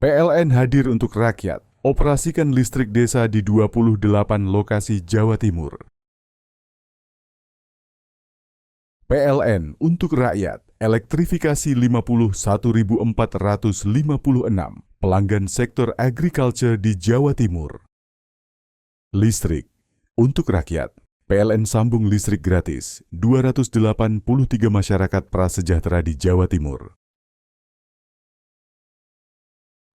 PLN hadir untuk rakyat, operasikan listrik desa di 28 lokasi Jawa Timur. PLN untuk rakyat, elektrifikasi 51.456 pelanggan sektor agriculture di Jawa Timur. Listrik untuk rakyat, PLN sambung listrik gratis 283 masyarakat prasejahtera di Jawa Timur.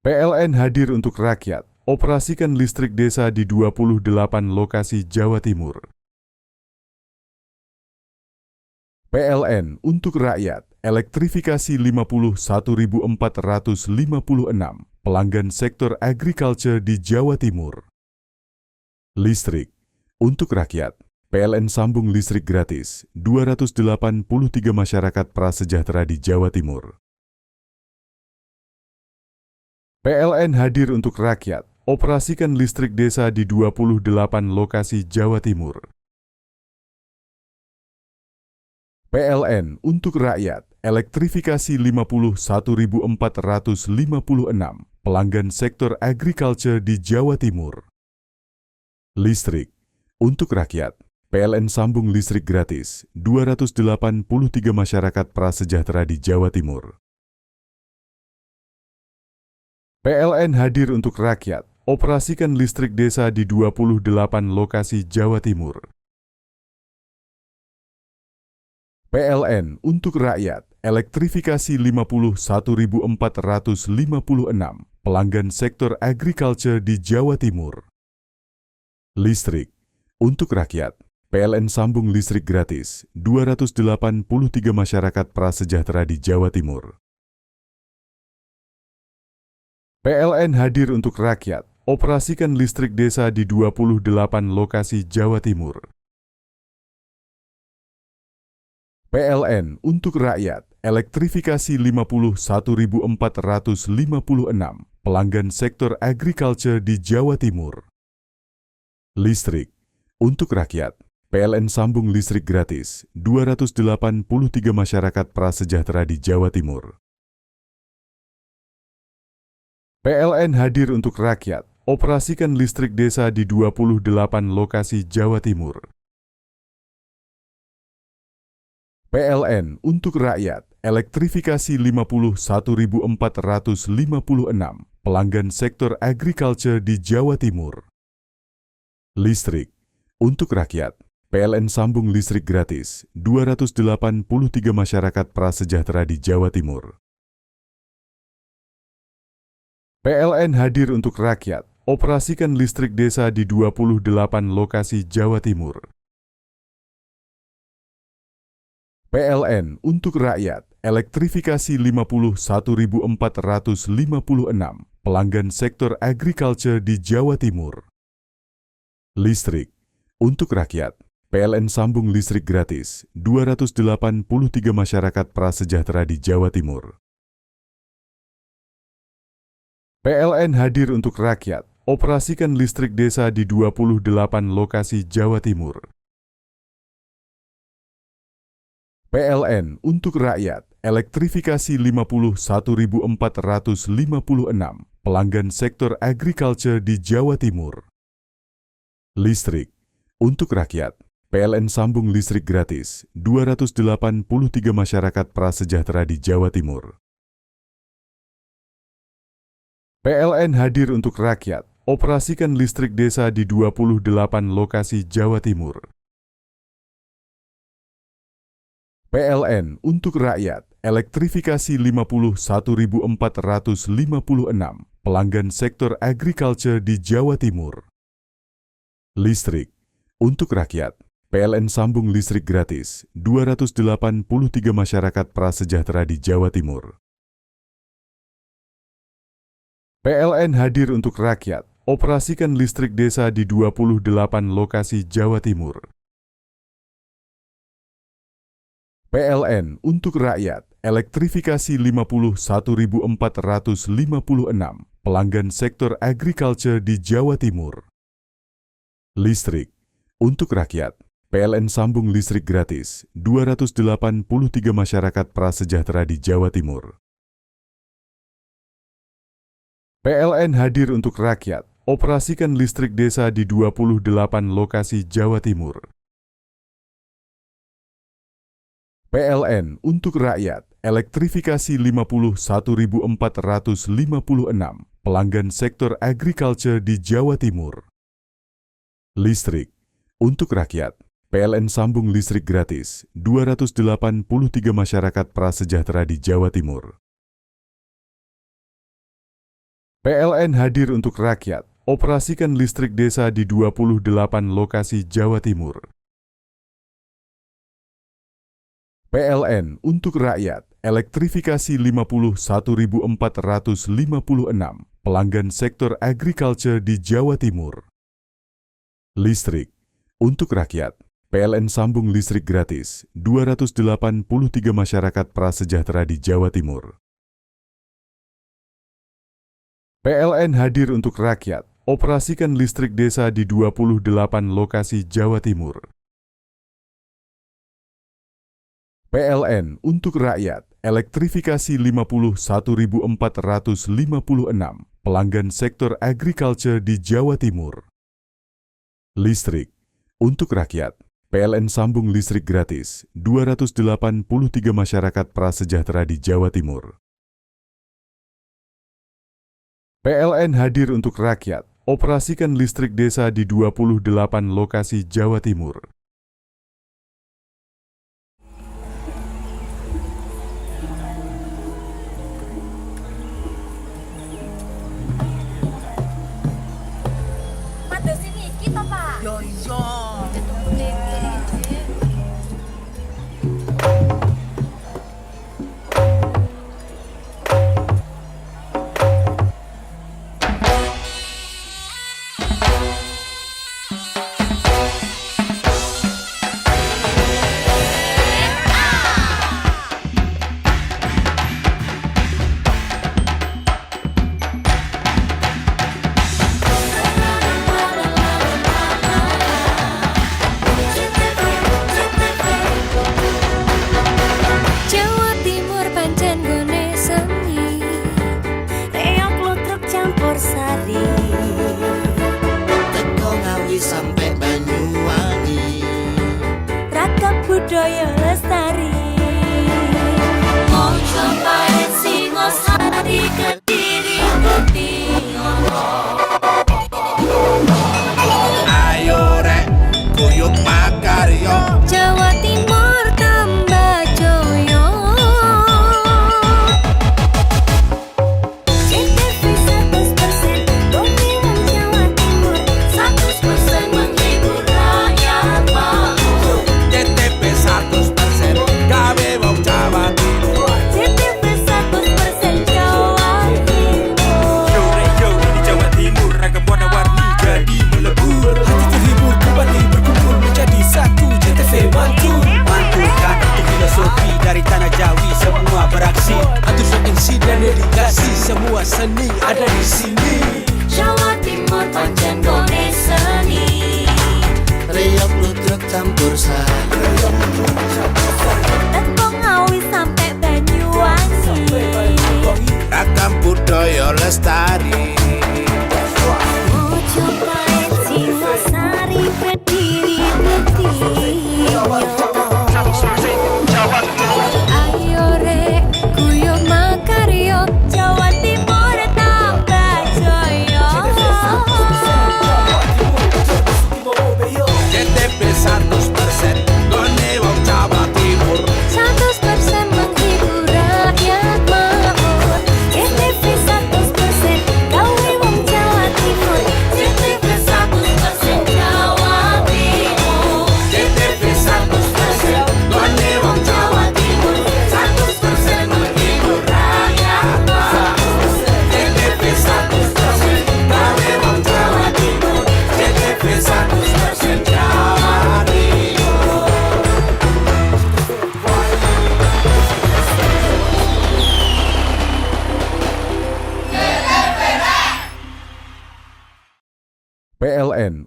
PLN hadir untuk rakyat, operasikan listrik desa di 28 lokasi Jawa Timur. PLN untuk rakyat, elektrifikasi 51.456 pelanggan sektor agriculture di Jawa Timur. Listrik untuk rakyat, PLN sambung listrik gratis 283 masyarakat prasejahtera di Jawa Timur. PLN hadir untuk rakyat, operasikan listrik desa di 28 lokasi Jawa Timur. PLN untuk rakyat, elektrifikasi 51.456 pelanggan sektor agriculture di Jawa Timur. Listrik untuk rakyat, PLN sambung listrik gratis 283 masyarakat prasejahtera di Jawa Timur. PLN hadir untuk rakyat, operasikan listrik desa di 28 lokasi Jawa Timur. PLN untuk rakyat, elektrifikasi 51.456 pelanggan sektor agriculture di Jawa Timur. Listrik untuk rakyat, PLN sambung listrik gratis 283 masyarakat prasejahtera di Jawa Timur. PLN hadir untuk rakyat, operasikan listrik desa di 28 lokasi Jawa Timur. PLN untuk rakyat, elektrifikasi 51.456 pelanggan sektor agriculture di Jawa Timur. Listrik untuk rakyat, PLN sambung listrik gratis 283 masyarakat prasejahtera di Jawa Timur. PLN hadir untuk rakyat, operasikan listrik desa di 28 lokasi Jawa Timur. PLN untuk rakyat, elektrifikasi 51.456 pelanggan sektor agriculture di Jawa Timur. Listrik untuk rakyat, PLN sambung listrik gratis 283 masyarakat prasejahtera di Jawa Timur. PLN hadir untuk rakyat, operasikan listrik desa di 28 lokasi Jawa Timur. PLN untuk rakyat, elektrifikasi 51.456 pelanggan sektor agriculture di Jawa Timur. Listrik untuk rakyat, PLN sambung listrik gratis 283 masyarakat prasejahtera di Jawa Timur. PLN hadir untuk rakyat, operasikan listrik desa di 28 lokasi Jawa Timur. PLN untuk rakyat, elektrifikasi 51.456 pelanggan sektor agriculture di Jawa Timur. Listrik untuk rakyat, PLN sambung listrik gratis 283 masyarakat prasejahtera di Jawa Timur. PLN hadir untuk rakyat, operasikan listrik desa di 28 lokasi Jawa Timur. PLN untuk rakyat, elektrifikasi 51.456 pelanggan sektor agriculture di Jawa Timur. Listrik untuk rakyat, PLN sambung listrik gratis 283 masyarakat prasejahtera di Jawa Timur. PLN hadir untuk rakyat, operasikan listrik desa di 28 lokasi Jawa Timur. PLN untuk rakyat, elektrifikasi 51.456 pelanggan sektor agriculture di Jawa Timur. Listrik untuk rakyat, PLN sambung listrik gratis 283 masyarakat prasejahtera di Jawa Timur. PLN hadir untuk rakyat, operasikan listrik desa di 28 lokasi Jawa Timur. PLN untuk rakyat, elektrifikasi 51.456 pelanggan sektor agriculture di Jawa Timur. Listrik untuk rakyat, PLN sambung listrik gratis 283 masyarakat prasejahtera di Jawa Timur. PLN hadir untuk rakyat, operasikan listrik desa di 28 lokasi Jawa Timur. PLN untuk rakyat, elektrifikasi 51.456 pelanggan sektor agriculture di Jawa Timur. Listrik untuk rakyat, PLN sambung listrik gratis 283 masyarakat prasejahtera di Jawa Timur. PLN hadir untuk rakyat, operasikan listrik desa di 28 lokasi Jawa Timur. PLN untuk rakyat, elektrifikasi 51.456 pelanggan sektor agriculture di Jawa Timur. Listrik untuk rakyat, PLN sambung listrik gratis 283 masyarakat prasejahtera di Jawa Timur. PLN hadir untuk rakyat, operasikan listrik desa di 28 lokasi Jawa Timur. Mados ini kita, Pak. Yo iso. Sampai Banyuwangi, Ragam budaya lestari. Mojo Pahit Singosari Kediri Kutingono. Ayo rek kuyuk makaryo, Jawa Timur tambah joyo. CTV 100% dongeng wong Jawa Timur, 100% menghibur rakyat makmur. CTP 100% gawe wong Jawa Timur. CTV 100% Jawa Timur. Yo ini Jawa Timur, ragam warna-warni jadi melebur. Hati terhibur kembali berkumpul menjadi satu. JTV Mantul, mantulkan untuk filosofi dari tanah Jawi, semua beraksi. Atur MC dan dedikasi, semua seni ada di sini. Jawa Timur pancen gone seni. Riok ludruk campur sari. Teko Ngawi sampai Banyuwangi. Ragam budaya lestari. Mojo Pahit Singosari Kediri Kutingono. Ayo rek kuyuk makaryo, Jawa Timur tambah joyo.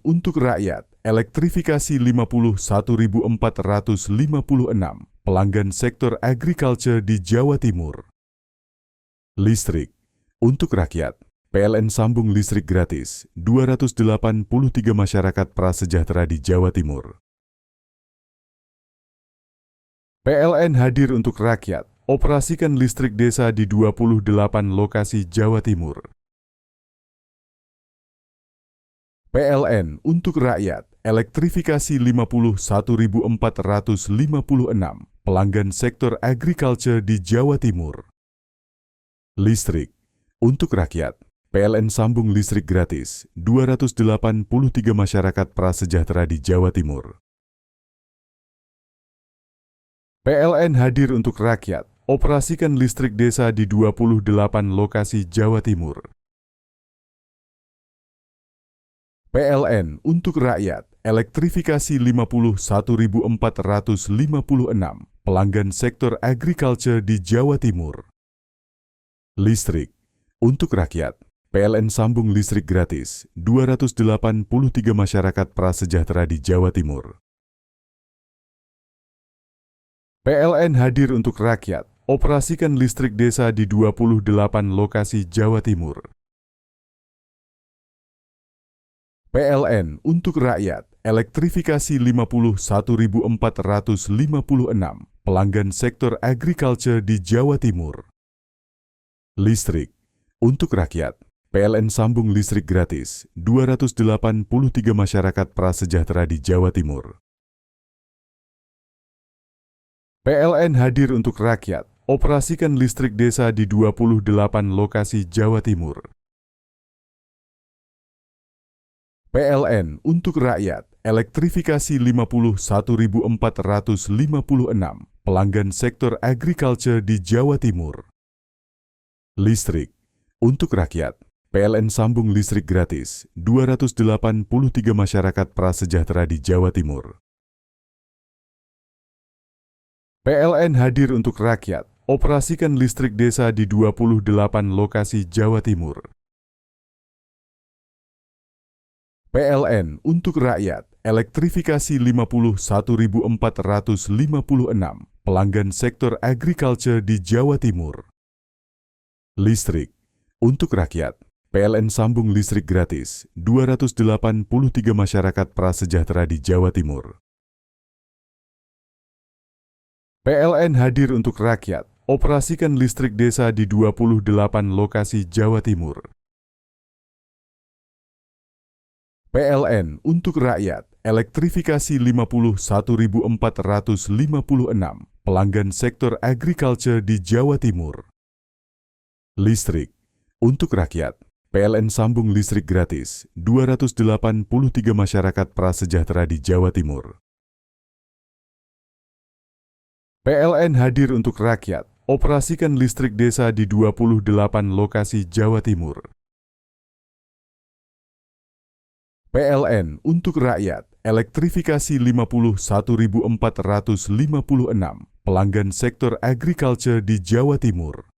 untuk rakyat, elektrifikasi 51.456 pelanggan sektor agriculture di Jawa Timur. Listrik untuk rakyat, PLN sambung listrik gratis 283 masyarakat prasejahtera di Jawa Timur. PLN hadir untuk rakyat, operasikan listrik desa di 28 lokasi Jawa Timur. PLN untuk rakyat, elektrifikasi 51.456 pelanggan sektor agriculture di Jawa Timur. Listrik untuk rakyat, PLN sambung listrik gratis 283 masyarakat prasejahtera di Jawa Timur. PLN hadir untuk rakyat, operasikan listrik desa di 28 lokasi Jawa Timur. PLN untuk rakyat, elektrifikasi 51.456 pelanggan sektor agriculture di Jawa Timur. Listrik untuk rakyat, PLN sambung listrik gratis 283 masyarakat prasejahtera di Jawa Timur. PLN hadir untuk rakyat, operasikan listrik desa di 28 lokasi Jawa Timur. PLN untuk rakyat, elektrifikasi 51.456 pelanggan sektor agriculture di Jawa Timur. Listrik untuk rakyat, PLN sambung listrik gratis 283 masyarakat prasejahtera di Jawa Timur. PLN hadir untuk rakyat, operasikan listrik desa di 28 lokasi Jawa Timur. PLN untuk rakyat, elektrifikasi 51.456 pelanggan sektor agriculture di Jawa Timur. Listrik untuk rakyat, PLN sambung listrik gratis 283 masyarakat prasejahtera di Jawa Timur. PLN hadir untuk rakyat, operasikan listrik desa di 28 lokasi Jawa Timur. PLN untuk rakyat, elektrifikasi 51.456 pelanggan sektor agriculture di Jawa Timur. Listrik untuk rakyat, PLN sambung listrik gratis 283 masyarakat prasejahtera di Jawa Timur. PLN hadir untuk rakyat, operasikan listrik desa di 28 lokasi Jawa Timur. PLN untuk rakyat, elektrifikasi 51.456 pelanggan sektor agriculture di Jawa Timur. Listrik untuk rakyat, PLN sambung listrik gratis 283 masyarakat prasejahtera di Jawa Timur. PLN hadir untuk rakyat, operasikan listrik desa di 28 lokasi Jawa Timur. PLN untuk rakyat, elektrifikasi 51.456 pelanggan sektor agriculture di Jawa Timur.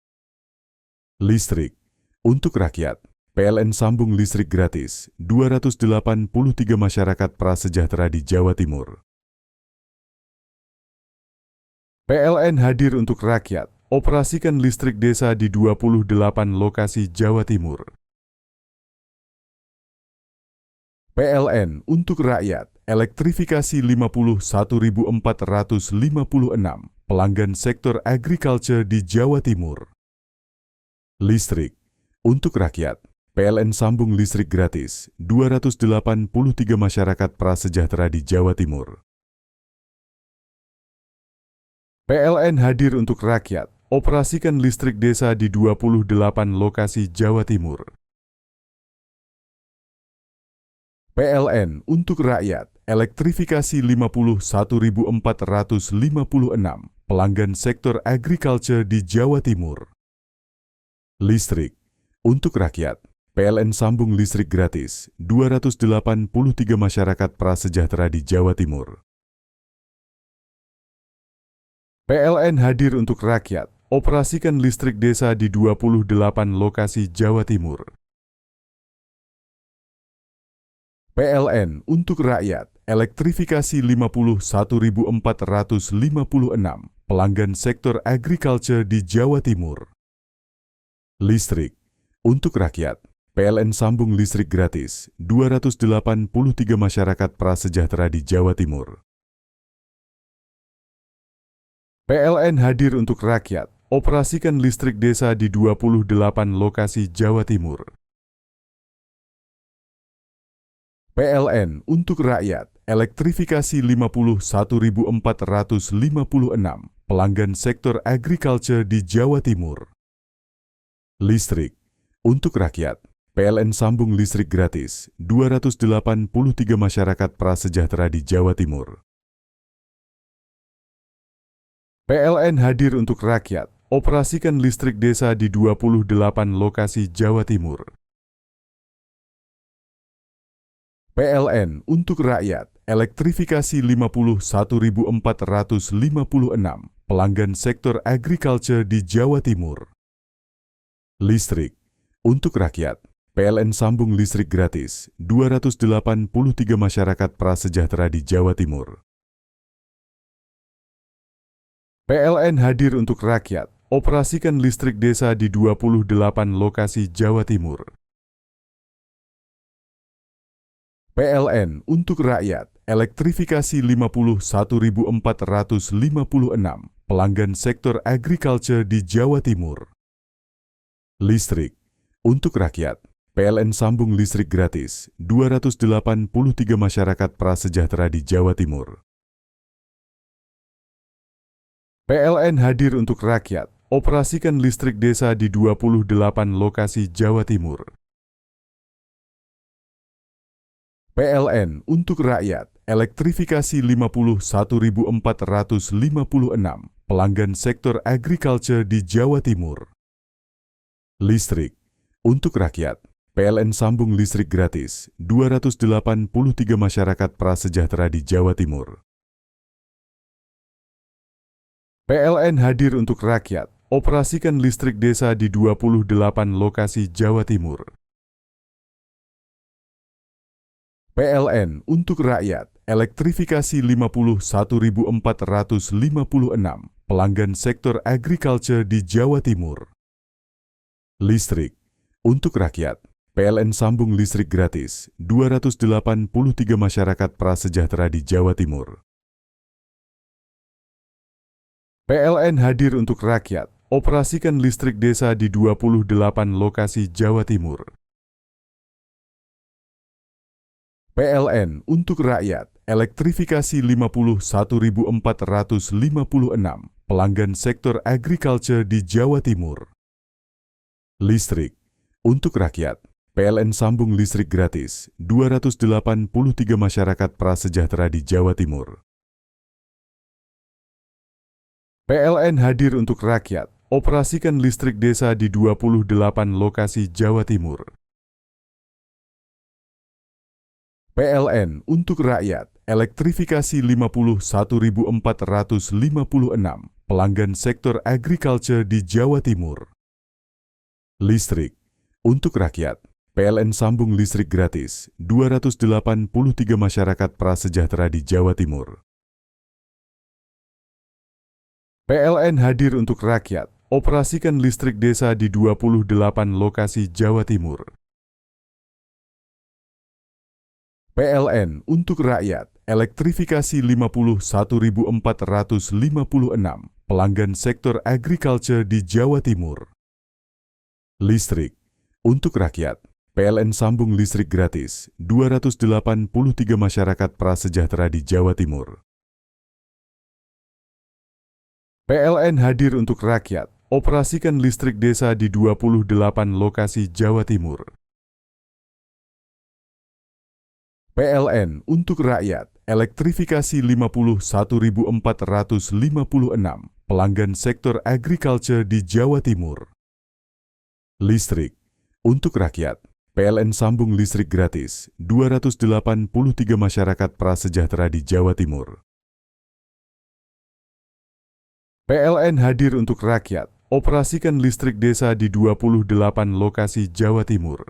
Listrik untuk rakyat, PLN sambung listrik gratis 283 masyarakat prasejahtera di Jawa Timur. PLN hadir untuk rakyat, operasikan listrik desa di 28 lokasi Jawa Timur. PLN untuk rakyat, elektrifikasi 51.456 pelanggan sektor agriculture di Jawa Timur. Listrik untuk rakyat, PLN sambung listrik gratis 283 masyarakat prasejahtera di Jawa Timur. PLN hadir untuk rakyat, operasikan listrik desa di 28 lokasi Jawa Timur. PLN untuk rakyat, elektrifikasi 51.456 pelanggan sektor agriculture di Jawa Timur. Listrik untuk rakyat, PLN sambung listrik gratis 283 masyarakat prasejahtera di Jawa Timur. PLN hadir untuk rakyat, operasikan listrik desa di 28 lokasi Jawa Timur. PLN untuk rakyat, elektrifikasi 51.456 pelanggan sektor agriculture di Jawa Timur. Listrik untuk rakyat, PLN sambung listrik gratis 283 masyarakat prasejahtera di Jawa Timur. PLN hadir untuk rakyat, operasikan listrik desa di 28 lokasi Jawa Timur. PLN untuk rakyat, elektrifikasi 51.456 pelanggan sektor agriculture di Jawa Timur. Listrik untuk rakyat, PLN sambung listrik gratis 283 masyarakat prasejahtera di Jawa Timur. PLN hadir untuk rakyat, operasikan listrik desa di 28 lokasi Jawa Timur. PLN untuk rakyat, elektrifikasi 51.456 pelanggan sektor agriculture di Jawa Timur. Listrik untuk rakyat, PLN sambung listrik gratis 283 masyarakat prasejahtera di Jawa Timur. PLN hadir untuk rakyat, operasikan listrik desa di 28 lokasi Jawa Timur. PLN untuk rakyat, elektrifikasi 51.456 pelanggan sektor agriculture di Jawa Timur. Listrik untuk rakyat, PLN sambung listrik gratis 283 masyarakat prasejahtera di Jawa Timur. PLN hadir untuk rakyat, operasikan listrik desa di 28 lokasi Jawa Timur. PLN untuk rakyat, elektrifikasi 51.456 pelanggan sektor agriculture di Jawa Timur. Listrik untuk rakyat, PLN sambung listrik gratis 283 masyarakat prasejahtera di Jawa Timur. PLN hadir untuk rakyat, operasikan listrik desa di 28 lokasi Jawa Timur. PLN untuk rakyat, elektrifikasi 51.456 pelanggan sektor agriculture di Jawa Timur. Listrik untuk rakyat, PLN sambung listrik gratis 283 masyarakat prasejahtera di Jawa Timur. PLN hadir untuk rakyat, operasikan listrik desa di 28 lokasi Jawa Timur. PLN untuk rakyat, elektrifikasi 51.456 pelanggan sektor agriculture di Jawa Timur. Listrik untuk rakyat, PLN sambung listrik gratis 283 masyarakat prasejahtera di Jawa Timur. PLN hadir untuk rakyat, operasikan listrik desa di 28 lokasi Jawa Timur. PLN untuk rakyat, elektrifikasi 51.456 pelanggan sektor agriculture di Jawa Timur. Listrik untuk rakyat, PLN sambung listrik gratis 283 masyarakat prasejahtera di Jawa Timur. PLN hadir untuk rakyat, operasikan listrik desa di 28 lokasi Jawa Timur. PLN untuk rakyat, elektrifikasi 51.456 pelanggan sektor agriculture di Jawa Timur. Listrik untuk rakyat, PLN sambung listrik gratis 283 masyarakat prasejahtera di Jawa Timur. PLN hadir untuk rakyat, operasikan listrik desa di 28 lokasi Jawa Timur. PLN untuk rakyat, elektrifikasi 51.456 pelanggan sektor agriculture di Jawa Timur. Listrik untuk rakyat, PLN sambung listrik gratis 283 masyarakat prasejahtera di Jawa Timur. PLN hadir untuk rakyat, operasikan listrik desa di 28 lokasi Jawa Timur.